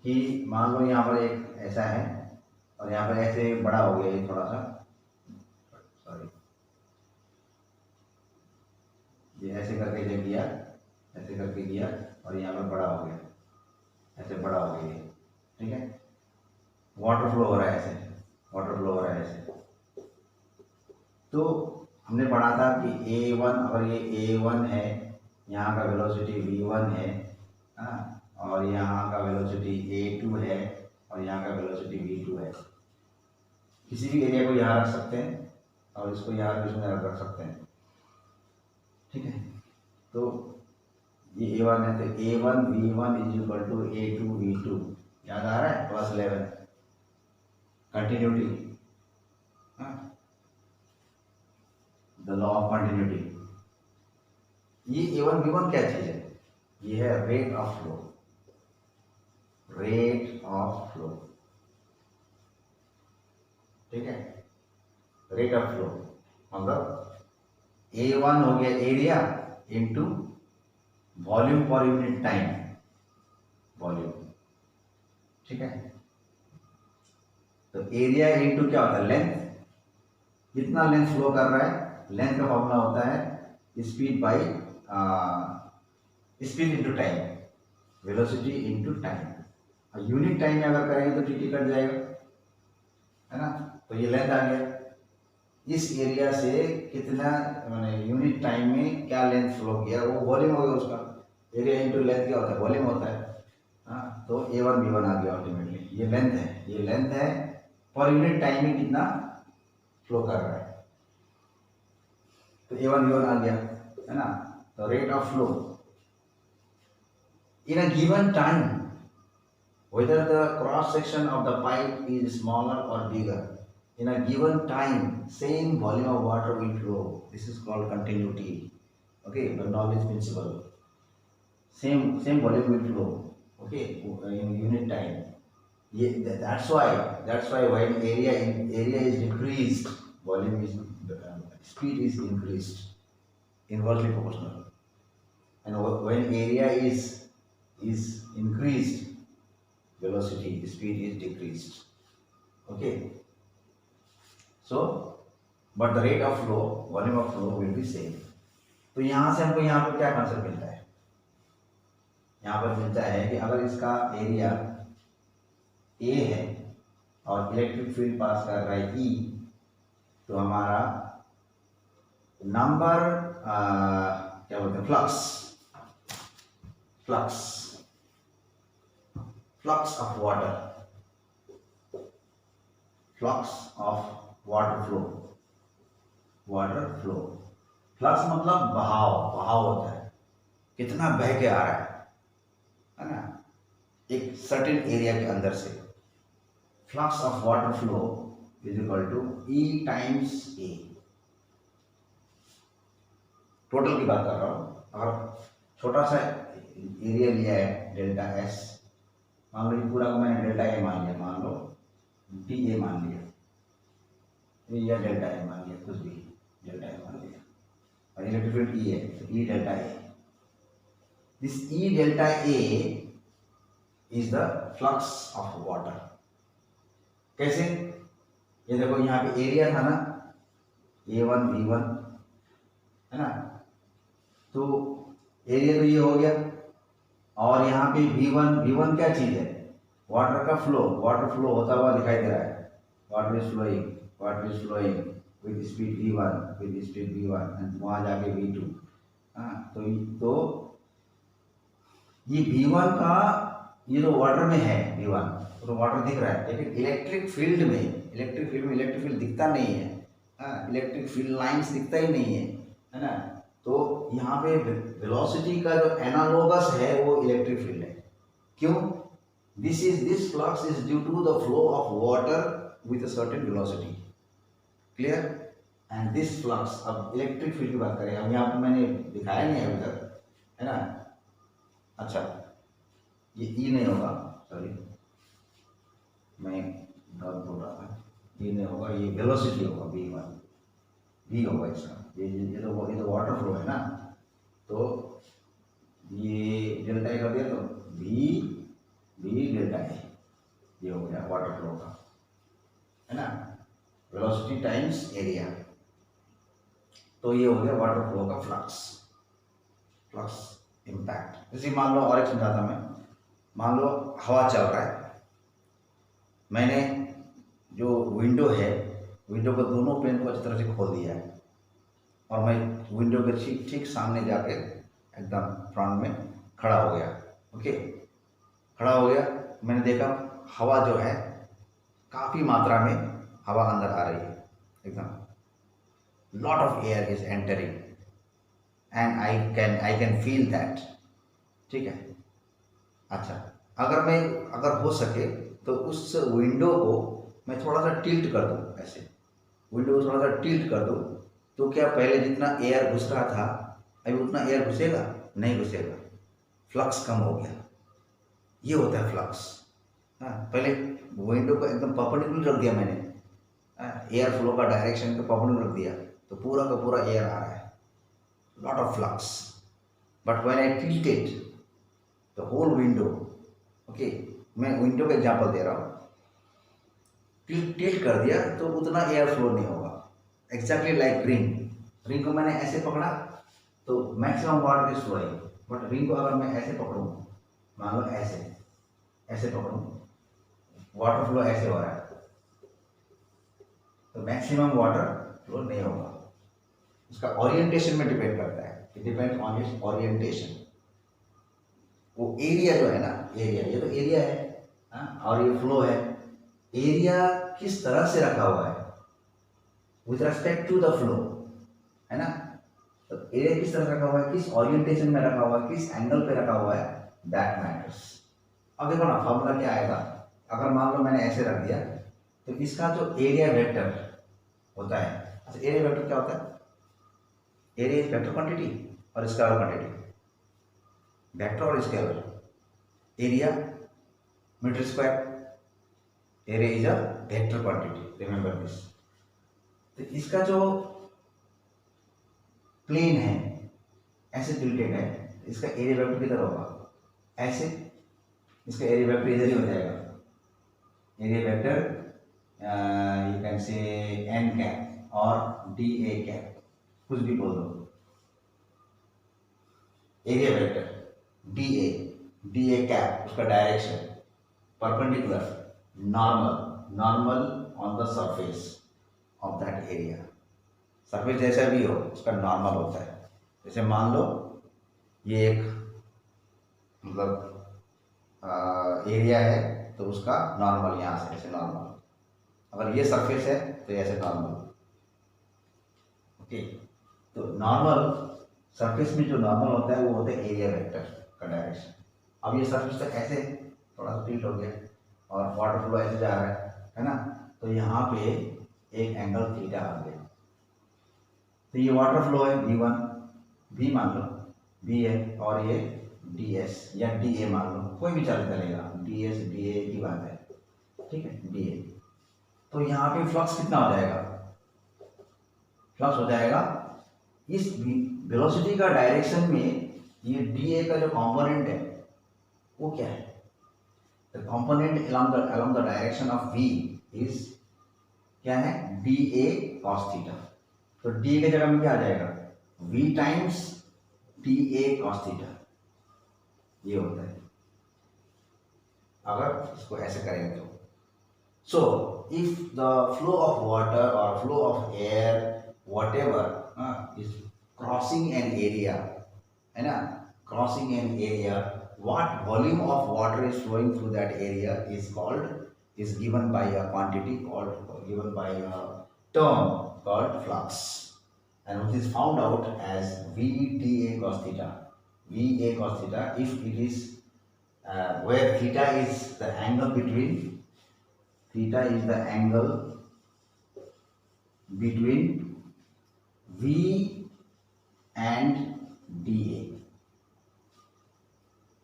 कि मान लो यहाँ पर एक ऐसा है और यहाँ पर ऐसे बड़ा हो गया ये थोड़ा सा, सॉरी, ये ऐसे करके जब किया, ऐसे करके किया और यहाँ पर बड़ा हो गया, ऐसे बड़ा हो गया, ठीक है। वाटर फ्लो हो रहा है ऐसे, वाटर फ्लो हो रहा है ऐसे। तो हमने पढ़ा था कि A1, अगर ये A1 है, यहाँ का वेलोसिटी V1 है, और यहाँ का वेलोसिटी A2 है और यहाँ का वेलोसिटी V2 है। किसी भी एरिया को यहाँ रख सकते हैं और इसको यहाँ बीच में रख सकते हैं, ठीक है। तो ये A1 है, तो A1 V1 is equal to A2 V2, याद आ रहा है? Class 11 continuity, the law of continuity. ये A1 V1 क्या चीज है? ये है rate of flow, rate of flow, ठीक है। रेट ऑफ फ्लो मतलब A1 हो गया area into volume per unit time, volume, ठीक है। तो एरिया इंटू क्या होता है? लेंथ, कितना लेंथ फ्लो कर रहा है। लेंथ का फॉर्मूला होता है speed by speed into time, velocity into time. Unit time में अगर करेंगे तो टी कट जाएगा, है ना। तो ये लेंथ आ गया। इस एरिया से कितना मैंने यूनिट टाइम में क्या लेंथ फ्लो किया, वो वॉल्यूम हो गया उसका। एरिया इंटू लेंथ क्या होता है? वॉल्यूम होता है। हाँ, तो A1 B1 आ गया अल्टीमेटली। ये लेंथ है, ये लेंथ है, पर यूनिट टाइम में कितना फ्लो कर रहा है, तो A1 B1 आ गया, है ना। तो rate of flow in a given time, whether the cross section of the pipe is smaller or bigger, in a given time same volume of water will flow. This is called continuity, okay, Bernoulli's principle. Same volume will flow, okay, in unit time. That's why when area is decreased, volume is speed is increased, inversely proportional. And when area is increased, velocity, speed is decreased, okay. So but the rate of flow, volume of flow will be same. तो यहाँ से हमको यहाँ पर क्या कंसेप्ट मिलता है? यहाँ पर मिलता है कि अगर इसका एरिया A है और इलेक्ट्रिक फील्ड पास कर रहा है E, तो हमारा नंबर क्या बोलते हैं, flux of water flow. Flux मतलब बहाव होता है, कितना बह के आ रहा है ना, एक सर्टेन एरिया के अंदर से। Flux of water flow is equal to E times A। Total की बात कर रहा हूँ। अगर छोटा सा एरिया लिया है डेल्टा S, मान लो ये पूरा को मैंने डेल्टा A मान लिया, मान लो DA मान लिया, या डेल्टा A मान लिया, कुछ भी डेल्टा A मान लिया, और इलेक्ट्रिक फील्ड E है, तो E delta A। This E delta A is the flux of water. कैसे? ये देखो यहाँ पे एरिया था ना, A1 V1, है ना। तो एरिया तो ये हो गया, और यहाँ पे V1 क्या चीज है? वाटर का फ्लो, वाटर फ्लो होता हुआ दिखाई दे रहा है। Water is flowing with speed V1 and वहां जाके V2। तो ये V1 का, ये तो वाटर में है V1, तो वाटर दिख रहा है, लेकिन इलेक्ट्रिक फील्ड में इलेक्ट्रिक फील्ड दिखता नहीं है, इलेक्ट्रिक फील्ड लाइंस दिखता ही नहीं है ना। तो यहाँ पे वेलोसिटी का जो एनालोगस है वो इलेक्ट्रिक फील्ड है। क्यों? This flux is due to the flow of water with a certain velocity, clear. And this flux, अब इलेक्ट्रिक फील्ड की बात करें, अब यहाँ पर मैंने दिखाया नहीं है अभी तक, है ना। अच्छा, ये E नहीं होगा, सॉरी, मैं गलत बोल रहा था, ये नहीं होगा, ये वेलोसिटी होगा v1, v होगा इसका। ये तो वाटर फ्लो है ना, तो ये डेल्टा ए कर दिया तो v डेल्टा ए, ये हो गया वाटर फ्लो का, है ना, वेलोसिटी टाइम्स एरिया। तो ये हो गया वाटर फ्लो का फ्लक्स इम्पैक्ट। जैसे मान लो और एक समझाता मैं, मान लो हवा चल रहा है, मैंने जो विंडो है, विंडो को दोनों पेन को अच्छी तरह से खोल दिया है और मैं विंडो के ठीक सामने जाके एकदम फ्रंट में खड़ा हो गया। ओके, खड़ा हो गया, मैंने देखा हवा जो है काफ़ी मात्रा में हवा अंदर आ रही है, एकदम lot of air is entering and I can feel that. ठीक है, अच्छा, अगर हो सके तो उस विंडो को मैं थोड़ा सा टिल्ट कर दूँ, ऐसे विंडो को थोड़ा सा टिल्ट कर दूँ, तो क्या पहले जितना एयर घुस रहा था अभी उतना एयर घुसेगा? नहीं घुसेगा, फ्लक्स कम हो गया। ये होता है फ्लक्स। हाँ, पहले विंडो को एकदम परपेंडिकुलर रख दिया मैंने, एयर फ्लो का डायरेक्शन को परपेंडिकुलर रख दिया, तो पूरा का पूरा एयर आ रहा है, lot of flux. But when I tilted the whole window, okay, मैं विंडो का एग्जांपल दे रहा हूँ, टिल्ट कर दिया तो उतना एयर फ्लो नहीं होगा। एग्जैक्टली लाइक रिंग को मैंने ऐसे पकड़ा तो maximum water is flowing, but ring को अगर मैं ऐसे पकड़ूँ, मान लो ऐसे पकड़ूँ, वाटर फ्लो ऐसे हो रहा है, तो मैक्सिमम वाटर फ्लो नहीं होगा। उसका ओरिएंटेशन में डिपेंड करता है, it depends on it's orientation. वो एरिया जो है ना, एरिया, ये तो एरिया है, और ये फ्लो है। एरिया किस तरह से रखा हुआ है with respect to the flow, है ना, तो एरिया किस तरह से रखा हुआ है, किस ओरिएंटेशन में रखा हुआ है, किस एंगल पे रखा हुआ है, दैट मैटर्स। अब देखो ना, फॉर्मूला क्या आएगा, अगर मान लो मैंने ऐसे रख दिया तो इसका जो एरिया वेक्टर होता है, अच्छा एरिया वेक्टर क्या होता है, एरिया इज वेक्टर क्वांटिटी और स्केलर क्वांटिटी, वेक्टर और scalar. Area metre square, area is a vector quantity, remember this. तो इसका जो प्लेन है ऐसे टिल्टेड है, इसका एरिया वेक्टर किधर होगा, ऐसे, इसका एरिया वेक्टर इधर ही हो जाएगा। Area vector you can say N cap और डी ए कैप, कुछ भी बोल दो। Area vector D A cap, उसका direction perpendicular, normal on the surface of that area. Surface जैसा भी हो उसका नॉर्मल होता है। जैसे मान लो ये एक मतलब एरिया है, तो उसका नॉर्मल यहाँ से ऐसे नॉर्मल, अगर ये सरफेस है तो ऐसे नॉर्मल। ओके, तो नॉर्मल सरफेस में जो नॉर्मल होता है वो होता है एरिया वेक्टर का डायरेक्शन। अब ये सरफेस तक ऐसे थोड़ा सा टिल्ट हो गया और वाटर फ्लो ऐसे जा रहा है ना, तो यहाँ पे एक एंगल थीटा आ गया, तो ये वाटर फ्लो है v1, v मान लो v है, और ये ds या da मान लो, कोई भी चलेगा, ds da की बात है, ठीक है, da। तो यहाँ पे फ्लक्स कितना हो जाएगा, फ्लक्स हो जाएगा इस वेलोसिटी का डायरेक्शन में, ये da का जो कंपोनेंट है वो क्या है, the component along the direction of v is क्या है, da cos थीटा। तो da के जगह में क्या आ जाएगा, v times da cos theta, ये होता है अगर इसको ऐसे करेंगे तो। So if the flow of water और flow of air whatever is crossing an area, है ना, crossing an area, what volume of water is flowing through that area is given by a quantity given by a term called flux, and which is found out as v dA cos theta. Va cos theta, if it is where theta is the angle between v and dA।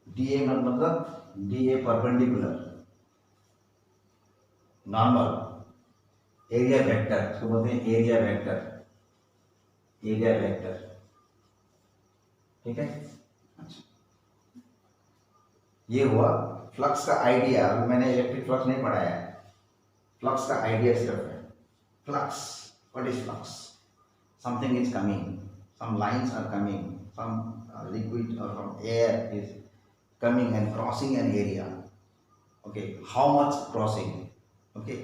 dA मतलब dA perpendicular, normal, area vector, इसको बोलते हैं एरिया वेक्टर, एरिया वेक्टर। ठीक है, अच्छा ये हुआ फ्लक्स का आइडिया। अभी मैंने इलेक्ट्रिक फ्लक्स नहीं पढ़ाया है, फ्लक्स का आइडिया सिर्फ है। Flux, what is flux? Something is coming, some lines are coming, some liquid or from air is coming and crossing an area. Okay, how much crossing? Okay,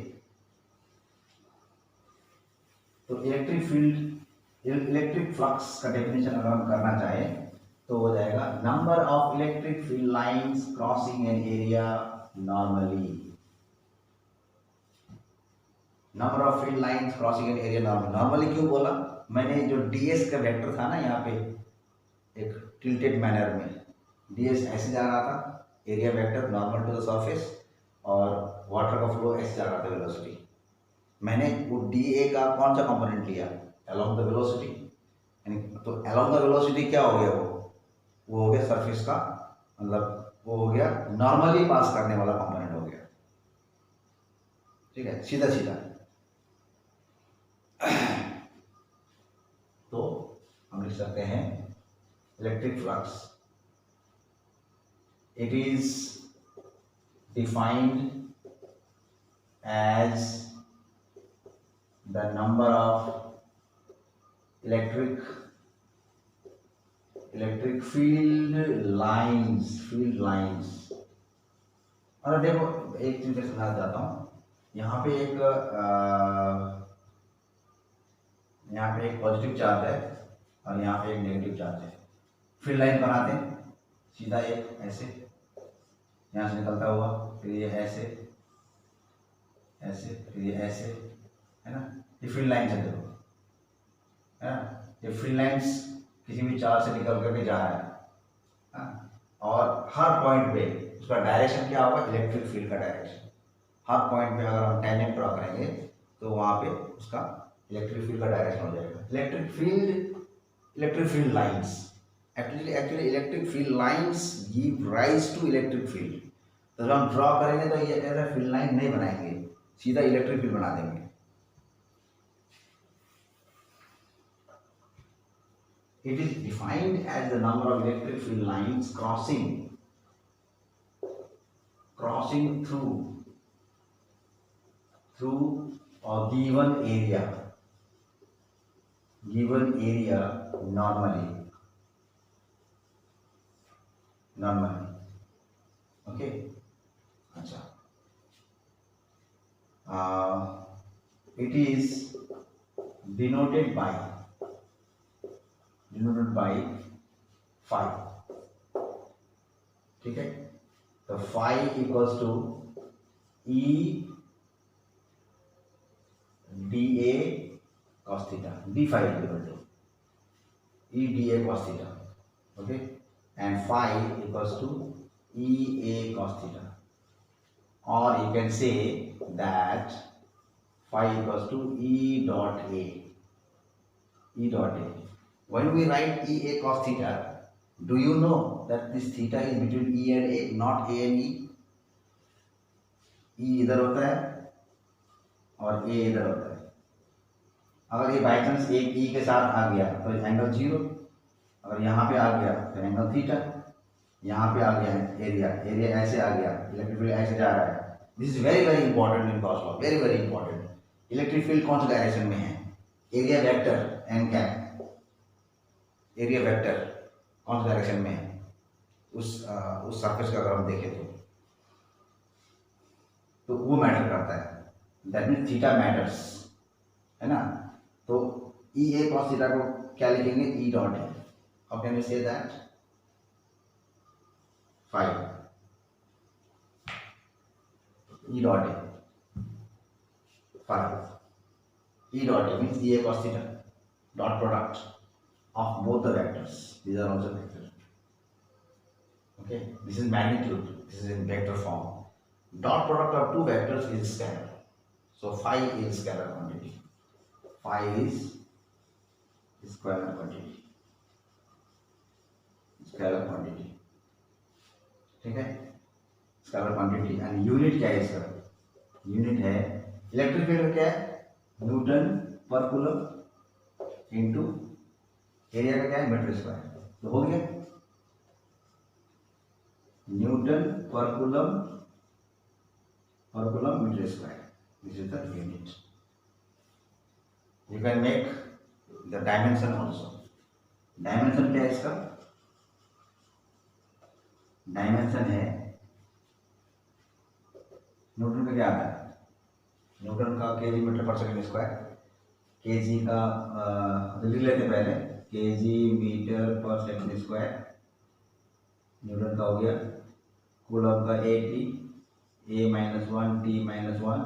तो इलेक्ट्रिक फील्ड, इलेक्ट्रिक फ्लक्स का डेफिनेशन अगर हम करना चाहें तो हो जाएगा number of electric field lines crossing an area normally. Number of field lines crossing an area normally. Normally क्यों बोला? मैंने जो डीएस का वेक्टर था ना यहाँ पे एक टिल्टेड मैनर में, डीएस ऐसे जा रहा था, area vector normal to the surface, और वाटर का फ्लो ऐसे जा रहा था वेलोसिटी। मैंने वो डीए का कौन सा कंपोनेंट लिया? Along the velocity. यानी तो अलोंग द वेलोसिटी क्या हो गया? वो हो गया सरफेस का, मतलब वो हो गया नॉर्मली पास करने वाला कंपोनेंट हो गया। ठीक है, सीधा सीधा। तो हम लिख सकते हैं electric flux, it is defined as the number of electric field lines. और देखो एक चीज मैं समझा जाता हूँ, यहाँ पे एक पॉजिटिव चार्ज है और यहाँ पे एक नेगेटिव चार्ज है। फील्ड लाइन बनाते हैं सीधा, एक ऐसे यहाँ से निकलता हुआ, फिर ये ऐसे ऐसे, फिर ये ऐसे, है ना? ये फील्ड लाइन है, देखो, है ना? ये फील्ड लाइंस किसी भी चार्ज से निकल करके जा रहा है, और हर पॉइंट पे उसका डायरेक्शन क्या होगा? इलेक्ट्रिक फील्ड का डायरेक्शन। हर पॉइंट पे अगर हम टेंजेंट ड्रॉ करेंगे तो वहाँ पे उसका इलेक्ट्रिक फील्ड का डायरेक्शन हो जाएगा। Electric field lines, actually electric field lines give rise to electric field. तो जब हम ड्रॉ करेंगे तो ये ऐसा फील्ड लाइन नहीं बनाएंगे, सीधा इलेक्ट्रिक फील्ड बना देंगे। It is defined as the number of electric field lines crossing through a given area normally. Okay, अच्छा, it is denoted by phi। ठीक है, तो phi equals to E dA cos theta, d phi equal to E dA cos theta, okay, and phi equals to EA cos theta, or you can say that phi equals to E dot A. When we write EA cos theta, do you know that this theta is between E and A, not A and E? E इधर होता है और A इधर होता है। अगर ये बाई चांस एक E के साथ आ गया तो एंगल 0, अगर यहाँ पे आ गया तो एंगल थीटा, यहाँ पे आ गया एरिया ऐसे आ गया, इलेक्ट्रिक फील्ड ऐसे जा रहा है। This is very important in Gauss law, very important. Electric field कौन सा डायरेक्शन में है? Area vector N cap, area vector कौन सा डायरेक्शन में है उस सरफेस का अगर हम देखें तो वो मैटर करता है। दैट मीन्स थीटा मैटर्स, है ना? तो ई ए कॉस थीटा को क्या लिखेंगे? ई डॉट है। How can we say that? 5 E dot है, 5 ई डॉट है means E A cos theta dot product of both the vectors. These are also vectors. Okay, this is magnitude, this is in vector form. Dot product of two vectors is scalar, so phi is scalar quantity. Phi is scalar quantity. ठीक है, स्केलर क्वांटिटी। एंड यूनिट क्या है इसका? यूनिट है इलेक्ट्रिक फील्ड क्या है? न्यूटन पर कूलम इंटू एरिया का क्या है मीटर स्क्वायर, तो हो गया न्यूटन पर coulomb metre square, this is the unit. You can make the dimension also. Dimension क्या है इसका, डायमेंशन है न्यूटन का क्या आता है, न्यूटन का केजी मीटर पर सेकंड स्क्वायर, केजी का लिख लेते पहले, केजी मीटर पर सेकंड स्क्वायर न्यूटन का हो गया, कूलम का A T, A minus one T minus one,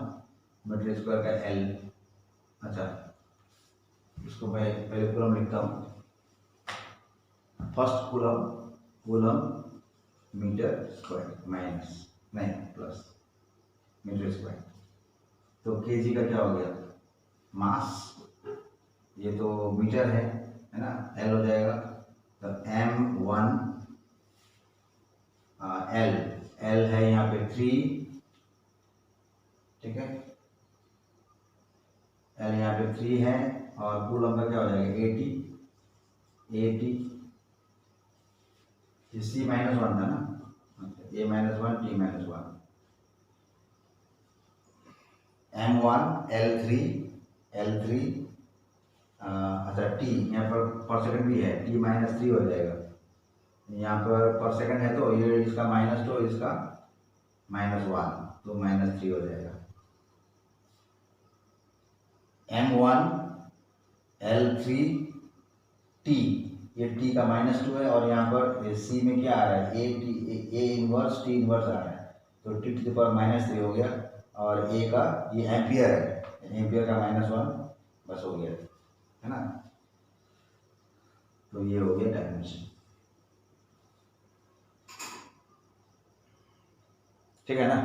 metre square का एल. अच्छा इसको मैं पहले कूलम लिखता हूँ, first coulomb metre square minus नहीं प्लस मीटर स्क्वायर, तो केजी का क्या हो गया मास, ये तो मीटर है ना, एल हो जाएगा, तो m1 एल है यहाँ पे 3, ठीक है, एल यहाँ पे 3 है, और कूलम का क्या हो जाएगा 80, ये सी माइनस वन था ना, A minus one T minus one, m1 L3 अच्छा टी यहाँ पर सेकंड भी है, टी माइनस 3 हो जाएगा, यहाँ पर सेकंड है तो ये इसका -2 इसका -1, तो -3 हो जाएगा. m1 L3 टी, ये टी का -2 है, और यहाँ पर सी में क्या आ रहा है ए इनवर्स टी इनवर्स आ रहा है, तो टी टू द पावर -3 हो गया, और ए का ये एम्पियर है, एम्पियर का -1 बस हो गया है ना, तो ये हो गया डायमेंशन. ठीक है ना,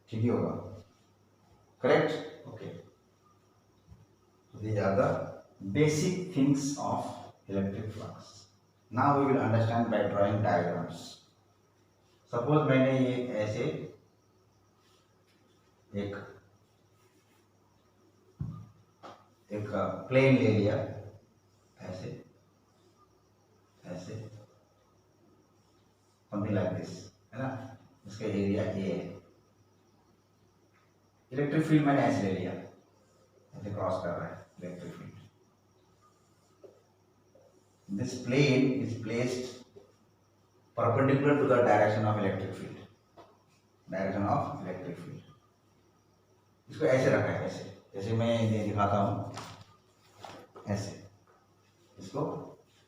ठीक ही होगा, correct. Okay, these are the basic things of electric flux. Now we will understand by drawing diagrams. Suppose मैंने ये ऐसे एक प्लेन ले लिया, ऐसे something like this, है ना, इसका एरिया ए है, इलेक्ट्रिक फील्ड मैंने ऐसे ले लिया, ऐसे क्रॉस कर रहा है electric field. This plane is placed perpendicular to the direction of electric field. इसको ऐसे रखा है, ऐसे जैसे मैं ये दिखाता हूँ, ऐसे इसको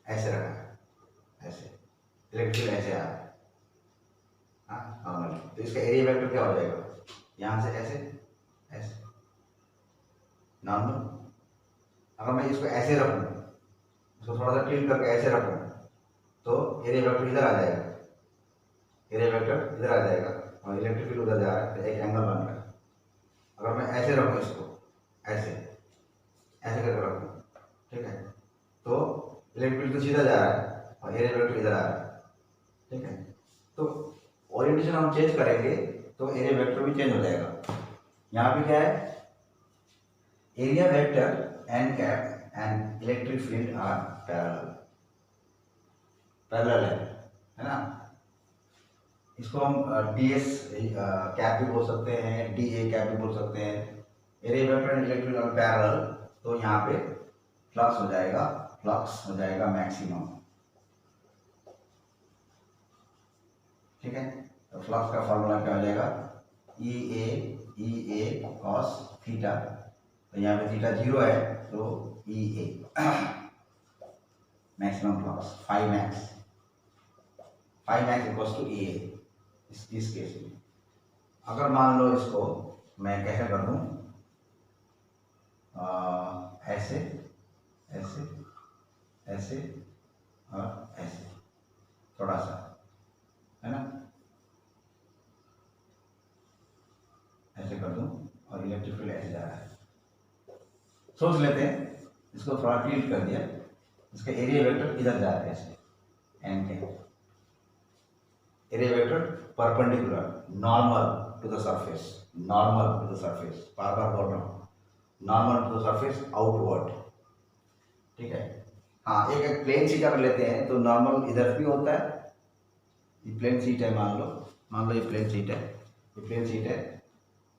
ऐसे रखा है, ऐसे इलेक्ट्रिक फील्ड ऐसे आ रहा है, हाँ नॉर्मली, तो इसका एरिया वेक्टर क्या हो जाएगा, यहाँ से ऐसे नॉर्मल. अगर मैं इसको ऐसे रखूँ, इसको थोड़ा सा टिल्ट करके ऐसे रखूँ, तो एरिया वेक्टर इधर आ जाएगा, और इलेक्ट्रिक फील्ड उधर जा रहा है, तो एक एंगल बन रहा है. अगर मैं ऐसे रखूँ, इसको ऐसे करके रखूँ, ठीक है, तो इलेक्ट्रिक फील्ड तो सीधा जा रहा है और एरिया वेक्टर इधर आ रहा है, ठीक है, तो ओरिएंटेशन हम चेंज करेंगे तो एरिया वेक्टर भी चेंज हो जाएगा. यहाँ पे क्या है, area vector and cap and electric field are parallel है ना. इसको हम ds कैप भी बोल सकते हैं, dA कैप भी बोल सकते हैं. Area vector and electric field are parallel, तो यहाँ पे फ्लक्स हो जाएगा मैक्सिमम, ठीक है. तो फ्लक्स का फॉर्मूला क्या हो जाएगा, E A cos थीटा, तो यहाँ पे थीटा 0 है, तो EA maximum flux phi max equals to EA. इस केस में अगर मान लो इसको मैं कैसे कर दूं, ऐसे और ऐसे थोड़ा सा, है ना, ऐसे कर दूं, और इलेक्ट्रिक फील्ड ऐसे जा रहा है. सोच लेते हैं, इसको थोड़ा टिल्ट कर दिया, इसका एरिया वेक्टर इधर जा रहा है, ऐसे एन के area vector perpendicular normal to the surface, normal to the surface, बार बार बोल रहा हूँ, normal to the surface outward, ठीक है। हाँ, एक प्लेन शीट अगर लेते हैं तो नॉर्मल इधर भी होता है, ये प्लेन शीट है, मान लो ये प्लेन शीट है, ये प्लेन शीट है।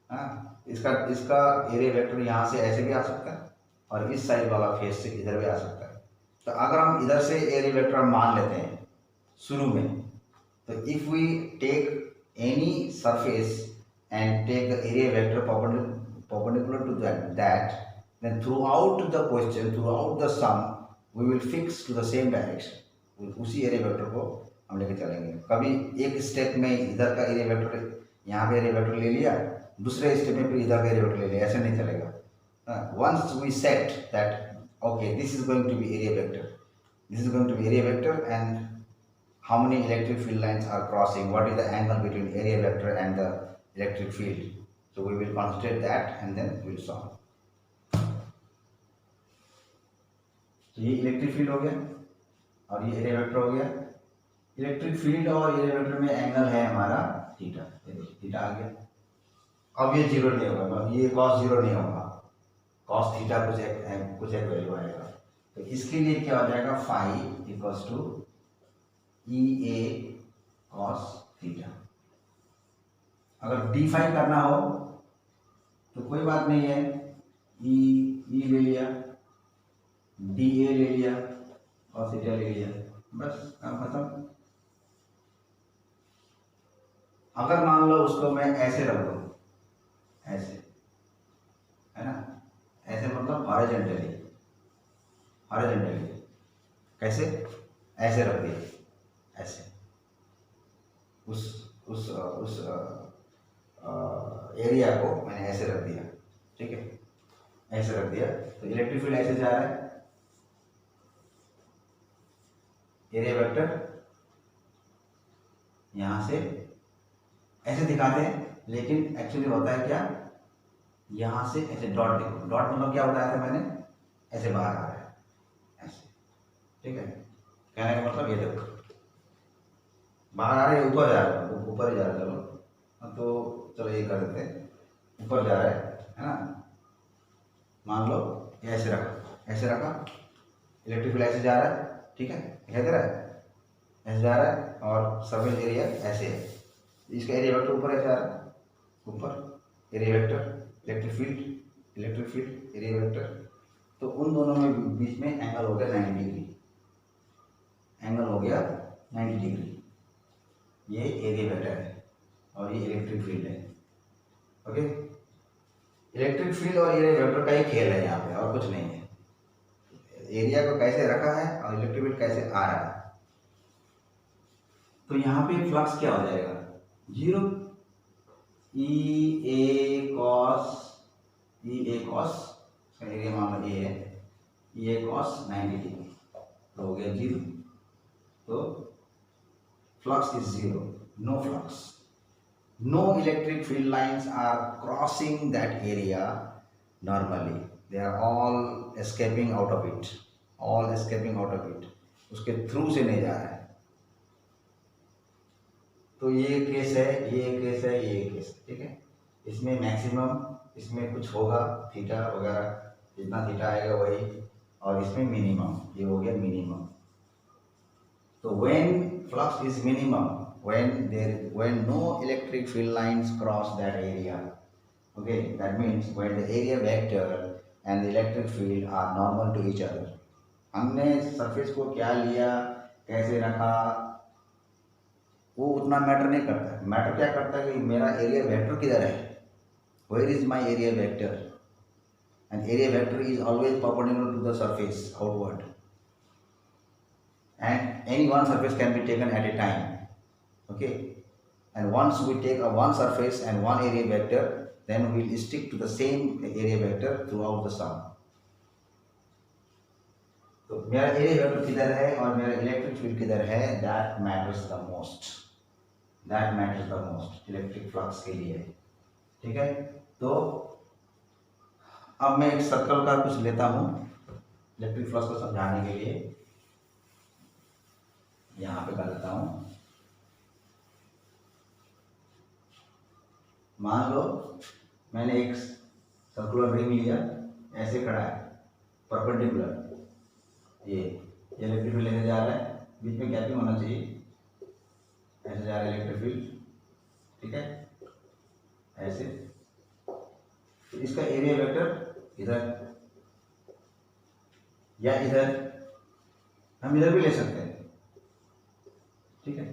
हाँ, इसका इसका एरिया वेक्टर यहाँ से ऐसे भी आ सकता है और इस साइड वाला फेस से इधर भी आ सकता है। तो अगर हम इधर से एरिया वेक्टर मान लेते हैं शुरू में, तो if we take any surface and take the area vector perpendicular to that, then throughout the question, throughout the sum, we will fix to the same direction, उसी एरिया वेक्टर को हम लेके चलेंगे। कभी एक स्टेप में इधर का एरिया वेक्टर, यहाँ पे एरिया वेक्टर ले लिया, दूसरे स्टेप में फिर इधर का एरिया वेक्टर ले लिया, ऐसे नहीं चलेगा। Once we set that okay this is going to be area vector, this is going to be area vector, and how many electric field lines are crossing, what is the angle between area vector and the electric field, so we will consider that and then we will solve। तो ये इलेक्ट्रिक फील्ड हो गया और ये एरिया वेक्टर हो गया। इलेक्ट्रिक फील्ड और एरिया वेक्टर में एंगल है हमारा थीटा, थीटा आ गया। अब ये जीरो नहीं होगा, मतलब ये कॉस जीरो नहीं होगा, कॉस थीटा कुछ एक वैल्यू आएगा। तो इसके लिए क्या हो जाएगा, phi equals to E A cos theta. अगर डी फाई करना हो तो कोई बात नहीं है, ई ले लिया, डी ए ले लिया, कॉस थीटा ले लिया, बस काम खत्म। अगर मान लो उसको मैं ऐसे रख दूं, ऐसे, है ना, ऐसे मतलब हॉरिजॉन्टली, हॉरिजॉन्टली कैसे, ऐसे रख दिया, ऐसे उस एरिया को मैंने ऐसे रख दिया, ठीक है, ऐसे रख दिया। तो इलेक्ट्रिक फील्ड ऐसे जा रहा है, एरिया वेक्टर यहां से ऐसे दिखाते हैं, लेकिन एक्चुअली होता है क्या, यहां से ऐसे डॉट, देखो डॉट मतलब क्या बताया था मैंने, ऐसे बाहर आ रहा है, ऐसे, ठीक है। कहने का मतलब ये देखो बाहर आ रहे हैं, ऊपर जा रहा है, ऊपर ही जा रहा है, चलो तो चलो ये कर देते हैं, ऊपर जा रहा है ना, मान लो ऐसे रखा, ऐसे रखा, इलेक्ट्रिक फील्ड ऐसे जा रहा है, ठीक है, दिखाई दे रहा है, ऐसे जा रहा है और सरफेस एरिया ऐसे है, इसका एरिया वेक्टर ऊपर ऐसे आ रहा है, ऊपर area vector electric field area vector. तो उन दोनों में बीच में एंगल हो गया 90 डिग्री, एंगल हो गया 90 डिग्री। ये एरिया वेक्टर है और ये इलेक्ट्रिक फील्ड है, ओके। इलेक्ट्रिक फील्ड और एरिया वेक्टर का ही खेल है यहाँ पे, और कुछ नहीं है। एरिया को कैसे रखा है और इलेक्ट्रिक फील्ड कैसे आ रहा है। तो यहाँ पे फ्लक्स क्या हो जाएगा, zero, E A cos area मान लो ए है, ई ए कॉस 90 डिग्री तो हो गया जीरो। तो flux is zero, no flux, no electric field lines are crossing that area normally, they are all escaping out of it, all escaping out of it, उसके थ्रू से नहीं जा रहा है। तो ये केस है, ये केस है, ये केस, ठीक है। इसमें मैक्सिमम, इसमें कुछ होगा थीटा वगैरह, जितना थीटा आएगा वही, और इसमें मिनिमम, ये हो गया मिनिमम। तो when flux is minimum, when no electric field lines cross that area, okay, that means when the area vector and the electric field are normal to each other। हमने सरफेस को क्या लिया, कैसे रखा, वो उतना मैटर नहीं करता। मैटर क्या करता है कि मेरा एरिया वेक्टर किधर है, where is my area vector, and area vector is always perpendicular to the surface outward, and any one surface can be taken at a time, okay, and once we take a one surface and one area vector, then we will stick to the same area vector throughout the sum। तो मेरा एरिया वेक्टर किधर है और मेरा इलेक्ट्रिक फील्ड किधर है, that matters the most, that matters the most electric flux के लिए, ठीक है। तो अब मैं एक सर्कल का कुछ लेता हूँ इलेक्ट्रिक फ्लक्स को समझाने के लिए, यहाँ पे कर लेता हूँ। मान लो मैंने एक सर्कुलर रिंग लिया, ऐसे खड़ा है परपेंडिकुलर, ये इलेक्ट्रिक फील्ड लेने जा रहा है, बीच में गैपिंग होना चाहिए, ऐसे जा रहा है इलेक्ट्रिक फील्ड, ठीक है, ऐसे। तो इसका एरिया वेक्टर इधर या इधर, हम इधर भी ले सकते हैं, ठीक है।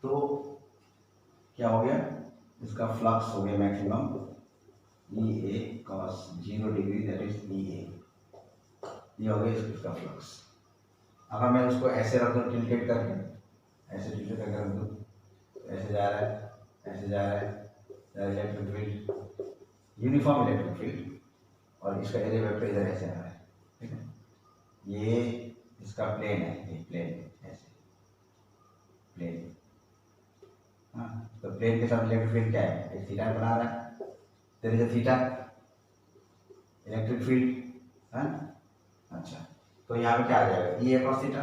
तो क्या हो गया, इसका फ्लक्स हो गया maximum E A cos 0 degree, that is E A, ये हो गया इसका फ्लक्स। अगर मैं उसको ऐसे रख दूँ टिल्टेड करके, ऐसे टिल्टेड करके रख दूँ, ऐसे जा रहा है, ऐसे जा रहा है, electric field, uniform electric field, और इसका एरिया वेक्टर इधर ऐसे आ रहा है, ठीक है। ये इसका प्लेन है, ये प्लेन ऐसे प्लेन, हाँ, तो प्लेन के साथ इलेक्ट्रिक फील्ड क्या है, एक थीटा बना रहा है, there is a theta electric field, है। अच्छा, तो यहाँ पे क्या आ जाएगा, E A cos theta,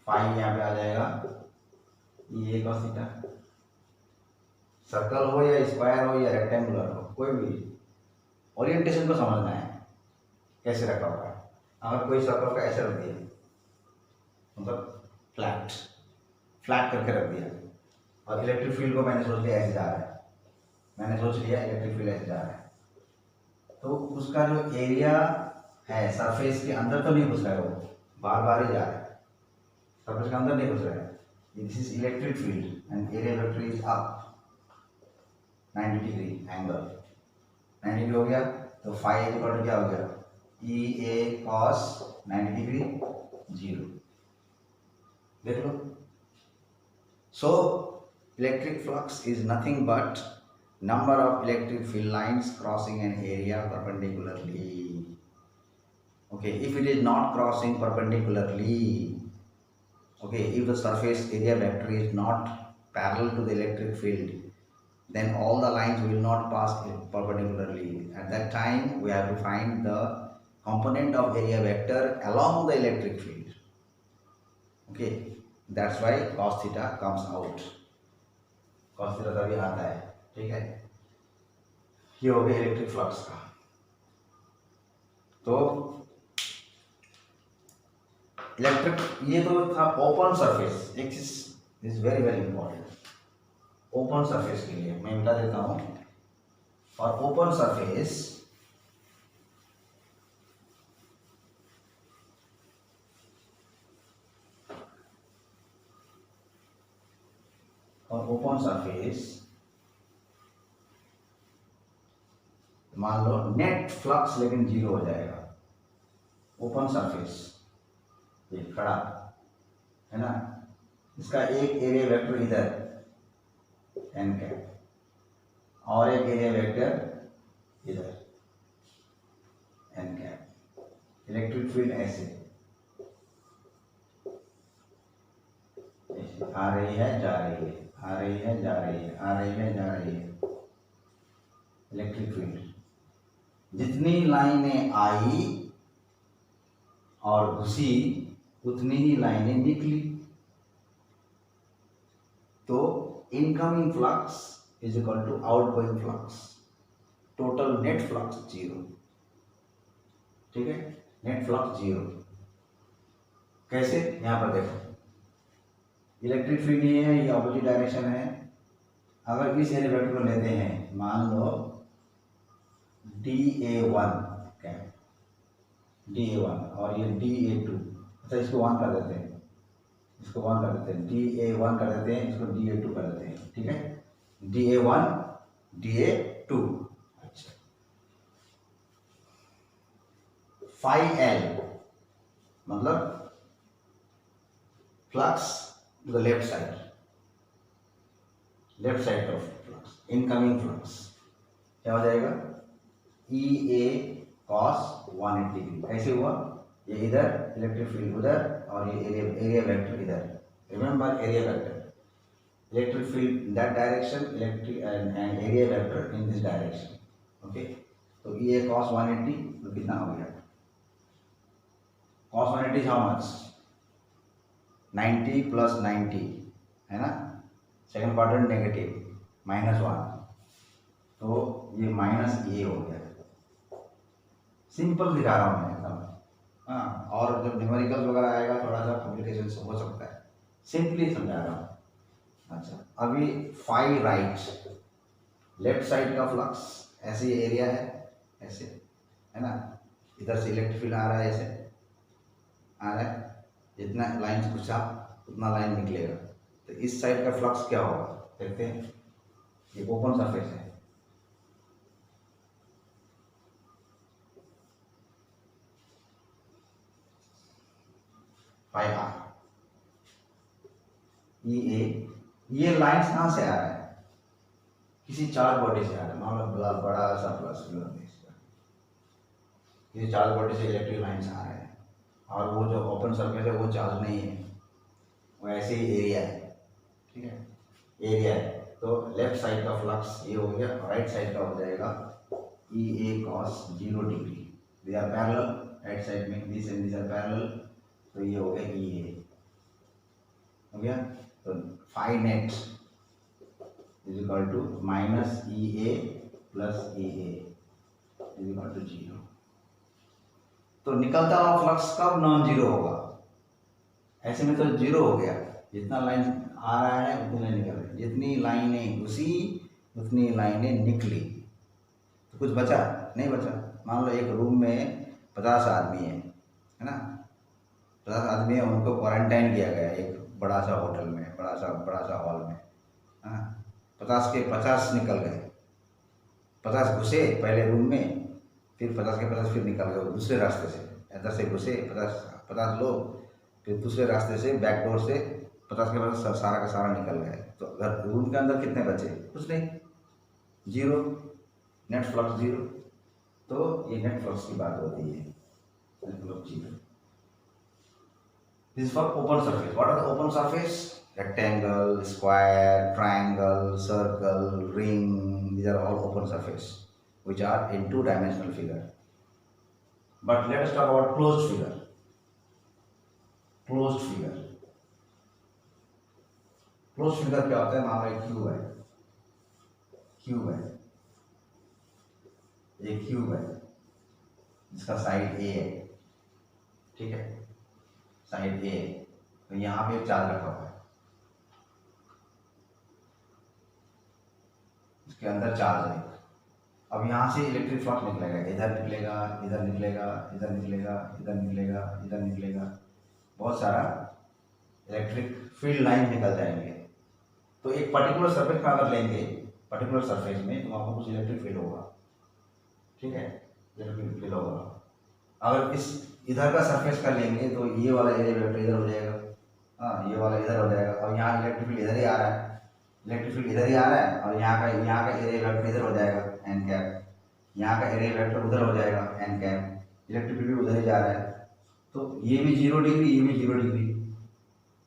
phi यहाँ पे आ जाएगा E A cos theta. Circle हो या स्क्वायर हो या रेक्टेंगुलर हो, कोई भी ओरिएंटेशन को समझना है कैसे रखा हुआ है। अगर कोई सर्कल का ऐसे रख दिया, मतलब फ्लैट फ्लैट करके रख दिया, और इलेक्ट्रिक फील्ड को मैंने सोच लिया ऐसे जा रहा है, मैंने सोच लिया इलेक्ट्रिक फील्ड ऐसे जा रहा है, तो उसका जो एरिया है सरफेस के अंदर तो नहीं घुस रहा है, वो बार बार ही जा रहा है, सरफेस के अंदर नहीं घुस रहा है। This is electric field and area vector is up 90 degree angle, 90 degree हो गया, तो फाई इक्वल टू क्या हो गया, ई ए कॉस 90 डिग्री 0, देख लो। So electric flux is nothing but number of electric field lines crossing an area perpendicularly. Okay, if it is not crossing perpendicularly, okay, if the surface area vector is not parallel to the electric field, then all the lines will not pass perpendicularly. At that time we have to find the component of area vector along the electric field. Okay, that's why cos theta comes out, cos theta तभी आता है, ठीक है। ये हो गया इलेक्ट्रिक फ्लक्स का। तो इलेक्ट्रिक, ये तो था ओपन सरफेस, एक चीज is very very important, open surface के लिए मैं बता देता हूं। और ओपन सरफेस मान लो नेट फ्लक्स लेकिन 0 हो जाएगा, ओपन सरफेस ये खड़ा है ना, इसका एक एरिया वेक्टर इधर एन कैप और एक एरिया वेक्टर इधर एन कैप, इलेक्ट्रिक फील्ड ऐसे आ रही है जा रही है, आ रही है जा रही है, आ रही है जा रही है, इलेक्ट्रिक फील्ड। जितनी लाइनें आई और घुसी उतनी ही लाइनें निकली, तो incoming flux is equal to outgoing flux, total net flux 0, ठीक है, नेट फ्लक्स 0। कैसे, यहां पर देखो इलेक्ट्रिक फील्ड ये है, ये ऑपोजिट डायरेक्शन है। अगर इस एरिया वेक्टर को लेते हैं, मान लो DA1 क्या है, DA1 और ये DA2, अच्छा इसको 1 कर देते हैं, इसको 1 कर देते हैं, DA1 कर देते हैं, इसको DA2 कर देते हैं, ठीक है, DA1 DA2। अच्छा, फाई L मतलब flux to the left side of flux, incoming flux क्या हो जाएगा, ई ए कॉस 180 डिग्री। ऐसे हुआ, ये इधर इलेक्ट्रिक फील्ड उधर और ये एरिया वेक्टर इधर, remember area vector, electric field in that direction, electric and area vector in this direction. Okay, तो ई ए कॉस 180 तो कितना हो गया, cos 180 is how much 90 plus 90 है ना, सेकंड क्वाड्रेंट नेगेटिव -1, तो ये माइनस ए हो गया। सिंपल दिखा रहा हूँ मैं एकदम। हाँ, और जब न्यूमेरिकल वगैरह आएगा थोड़ा सा कॉम्प्लिकेशन हो सकता है, सिंपली समझा रहा हूँ। अच्छा, अभी फाई राइट, लेफ्ट साइड का फ्लक्स ऐसे एरिया है, ऐसे है ना, इधर से इलेक्ट्रिक फील्ड आ रहा है, ऐसे आ रहा है, जितना लाइन घुसा उतना लाइन निकलेगा। तो इस साइड का फ्लक्स क्या होगा देखते हैं। ये ओपन सरफेस है, फाई आर ई ए, ये लाइन्स कहाँ से आ रहा है, किसी चार्ज बॉडी से आ रहा है। मान लो बड़ा सा प्लस किसी चार्ज बॉडी से इलेक्ट्रिक लाइन्स आ रहे हैं, और वो जो ओपन सरफेस है वो चार्ज नहीं है, वो ऐसे ही एरिया है, ठीक है, एरिया है। तो लेफ्ट साइड का फ्लक्स ये हो गया, राइट साइड का हो जाएगा E A cos 0 degree, they are parallel, right side में this and this are parallel, तो ये हो गया ई ए हो गया। तो phi net is equal to minus E A plus E A is equal to 0। तो निकलता हुआ फ्लक्स कब नॉन जीरो होगा, ऐसे में तो जीरो हो गया, जितना लाइन आ रहा है उतने निकल रहे, जितनी लाइनें घुसी उतनी लाइनें निकली, तो कुछ बचा नहीं बचा। मान लो एक रूम में 50 आदमी है ना, 50 आदमी है, उनको क्वारंटाइन किया गया एक बड़ा सा होटल में, बड़ा सा हॉल में, हाँ, 50 के 50 निकल गए, 50 घुसे पहले रूम में, फिर 50 के 50 फिर निकल गए दूसरे रास्ते से, इधर से घुसे 50 लोग, फिर दूसरे रास्ते से बैक डोर से 50 के 50 सारा का सारा निकल गए। तो अगर रूम के अंदर कितने बचे, कुछ नहीं, 0, नेट फ्लक्स 0। तो ये नेट फ्लक्स की बात होती है, net 0। This is for open surface. What are the open surface? Rectangle, square, triangle, circle, ring. These are all open surface, which are in two-dimensional figure. But let us talk about closed figure. Closed figure. Closed figure क्या होता है, मान लो क्यूब है, क्यूब है, ये क्यूब है, जिसका साइड ए है, ठीक है, साइड ए, तो यहाँ पे एक चार्ज रखा हुआ है, इसके अंदर चार्ज है। अब यहाँ से इलेक्ट्रिक फ्लक्स निकलेगा, इधर निकलेगा, इधर निकलेगा, इधर निकलेगा, इधर निकलेगा, इधर निकलेगा, बहुत सारा इलेक्ट्रिक फील्ड लाइन निकल जाएंगे। तो एक पर्टिकुलर सरफेस का अगर लेंगे, पर्टिकुलर सरफेस में, तो वहाँ पर कुछ इलेक्ट्रिक फील्ड होगा, ठीक है, इलेक्ट्रिक फील्ड होगा। अगर इस इधर का सरफेस का लेंगे तो ये वाला एरिया वेक्टर इधर हो जाएगा, हाँ, ये वाला इधर हो जाएगा, और यहाँ इलेक्ट्रिक फील्ड इधर ही आ रहा है, इलेक्ट्रिक फील्ड इधर ही आ रहा है, और यहाँ का एरिया वेक्टर इधर हो जाएगा एन कैप, यहाँ का एरिया वेक्टर उधर हो जाएगा एन कैप, इलेक्ट्रिक फील्ड भी उधर ही जा रहा है। तो ये भी 0 डिग्री, ये भी 0 डिग्री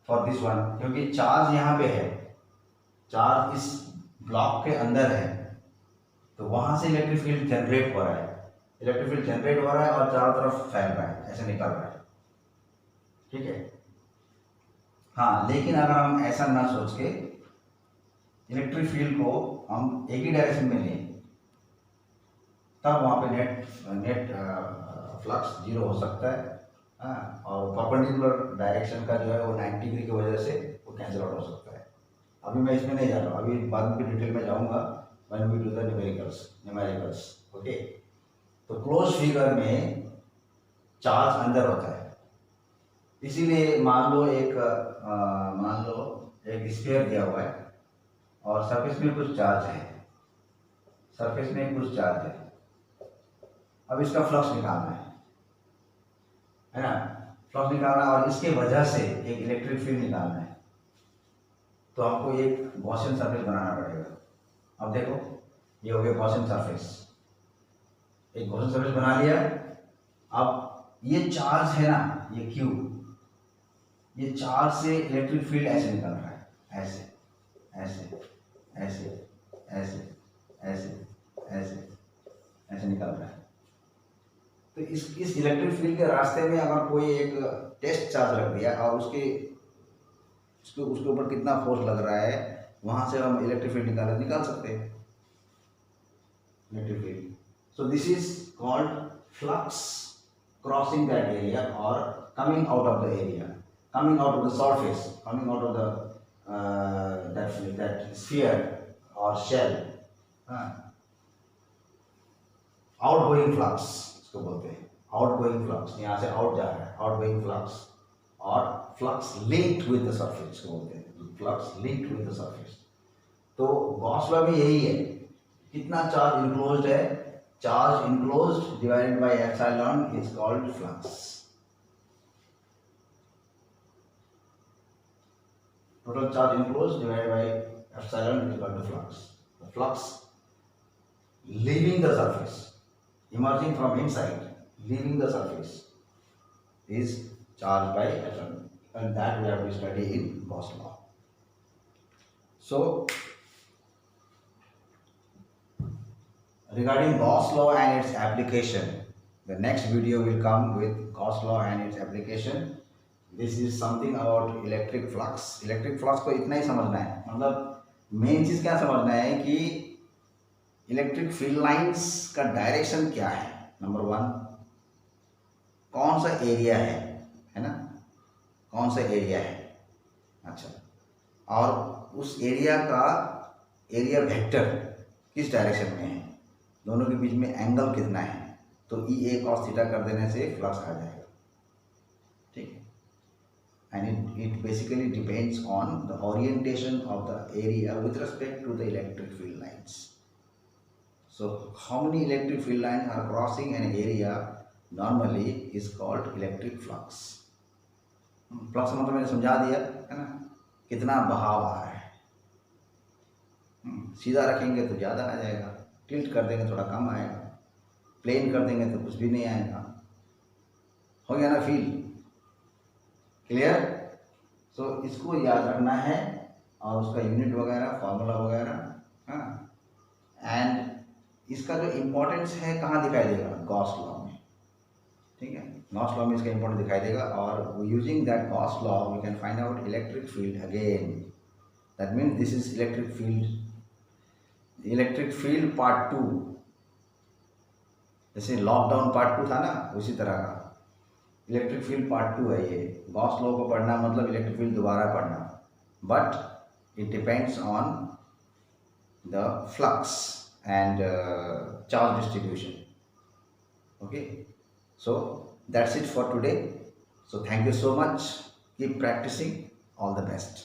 फॉर दिस वन, क्योंकि चार्ज यहाँ पे है, चार्ज इस ब्लॉक के अंदर है, तो वहाँ से इलेक्ट्रिक फील्ड जनरेट हो रहा है, इलेक्ट्रिक फील्ड जनरेट हो रहा है और चारों तरफ फैल रहा है, ऐसे निकल रहा है, ठीक है। हाँ, लेकिन अगर हम ऐसा ना सोच के इलेक्ट्रिक फील्ड को हम एक ही डायरेक्शन में लें, तब वहाँ पे नेट फ्लक्स 0 हो सकता है, हाँ, और परपेंडिकुलर डायरेक्शन का जो है वो 90 डिग्री की वजह से वो कैंसिल आउट हो सकता है। अभी मैं इसमें नहीं जा रहा हूँ, अभी बाद में डिटेल में जाऊँगा when we do the numericals, okay. तो क्लोज फिगर में चार्ज अंदर होता है, इसीलिए मान लो एक स्फीयर दिया हुआ है और सरफेस में कुछ चार्ज है, सरफेस में कुछ चार्ज है, अब इसका फ्लक्स निकालना है ना, फ्लक्स निकालना, और इसके वजह से एक इलेक्ट्रिक फील्ड निकालना है, तो आपको एक गॉसियन सरफेस बनाना पड़ेगा। अब देखो, ये हो गया गॉसियन सरफेस, एक गॉसियन सरफेस बना लिया। अब ये चार्ज है ना, ये क्यू, ये चार्ज से इलेक्ट्रिक फील्ड ऐसे निकल रहा है, ऐसे ऐसे ऐसे ऐसे ऐसे ऐसे ऐसे निकल रहा है। तो इस इलेक्ट्रिक फील्ड के रास्ते में अगर कोई एक टेस्ट चार्ज रख दिया और उसके ऊपर कितना फोर्स लग रहा है, वहां से हम इलेक्ट्रिक फील्ड निकाल सकते हैं electric field. So this is called flux crossing that area or coming out of the area, coming out of the surface, coming out of the that sphere or shell. Outgoing flux इसको बोलते हैं. आउटगोइंग फ्लक्स यहाँ से आउट जा रहा है, आउटगोइंग फ्लक्स. और flux linked with the surface इसको बोलते हैं, flux linked with the surface. तो गॉस लॉ में यही है, कितना चार्ज इनक्लोज्ड है, charge enclosed divided by epsilon is called flux. Total charge enclosed divided by epsilon is equal to flux. The flux leaving the surface, emerging from inside, leaving the surface is charged by atom, and that we have to study in Gauss law. So regarding Gauss law and its application, the next video will come with Gauss law and its application. This is something about electric flux. Electric flux को इतना ही समझना है, मतलब मेन चीज़ क्या समझना है कि इलेक्ट्रिक फील्ड लाइंस का डायरेक्शन क्या है. नंबर 1, कौन सा एरिया है ना, कौन सा एरिया है. अच्छा, और उस एरिया का एरिया वेक्टर किस डायरेक्शन में है, दोनों के बीच में एंगल कितना है. तो E A cos थीटा कर देने से फ्लक्स आ जाएगा. ठीक है. And it basically depends on the orientation of the area with respect to the electric field lines. So how many electric field lines are crossing an area normally is called electric flux. Flux मतलब मैंने समझा दिया है ना, कितना बहाव आ रहा है. सीधा रखेंगे तो ज़्यादा आ जाएगा, टिल्ट कर देंगे थोड़ा कम आएगा, प्लेन कर देंगे तो कुछ भी नहीं आएगा. हो गया ना फील क्लियर. सो इसको याद रखना है और उसका यूनिट वगैरह, फॉर्मूला वगैरह. हाँ, एंड इसका जो इम्पोर्टेंस है कहाँ दिखाई देगा, गॉस लॉ में. ठीक है, गॉस लॉ में इसका इम्पोर्टेंस दिखाई देगा. और using that Gauss law we can find out electric field again. That means this is electric field part 2. जैसे लॉकडाउन पार्ट 2 था ना, उसी तरह का इलेक्ट्रिक फील्ड पार्ट 2 है ये. गॉस लॉ को पढ़ना मतलब इलेक्ट्रिक फील्ड दोबारा पढ़ना, but it depends on the flux and charge distribution. Okay, so that's it for today. So thank you so much. Keep practicing. All the best.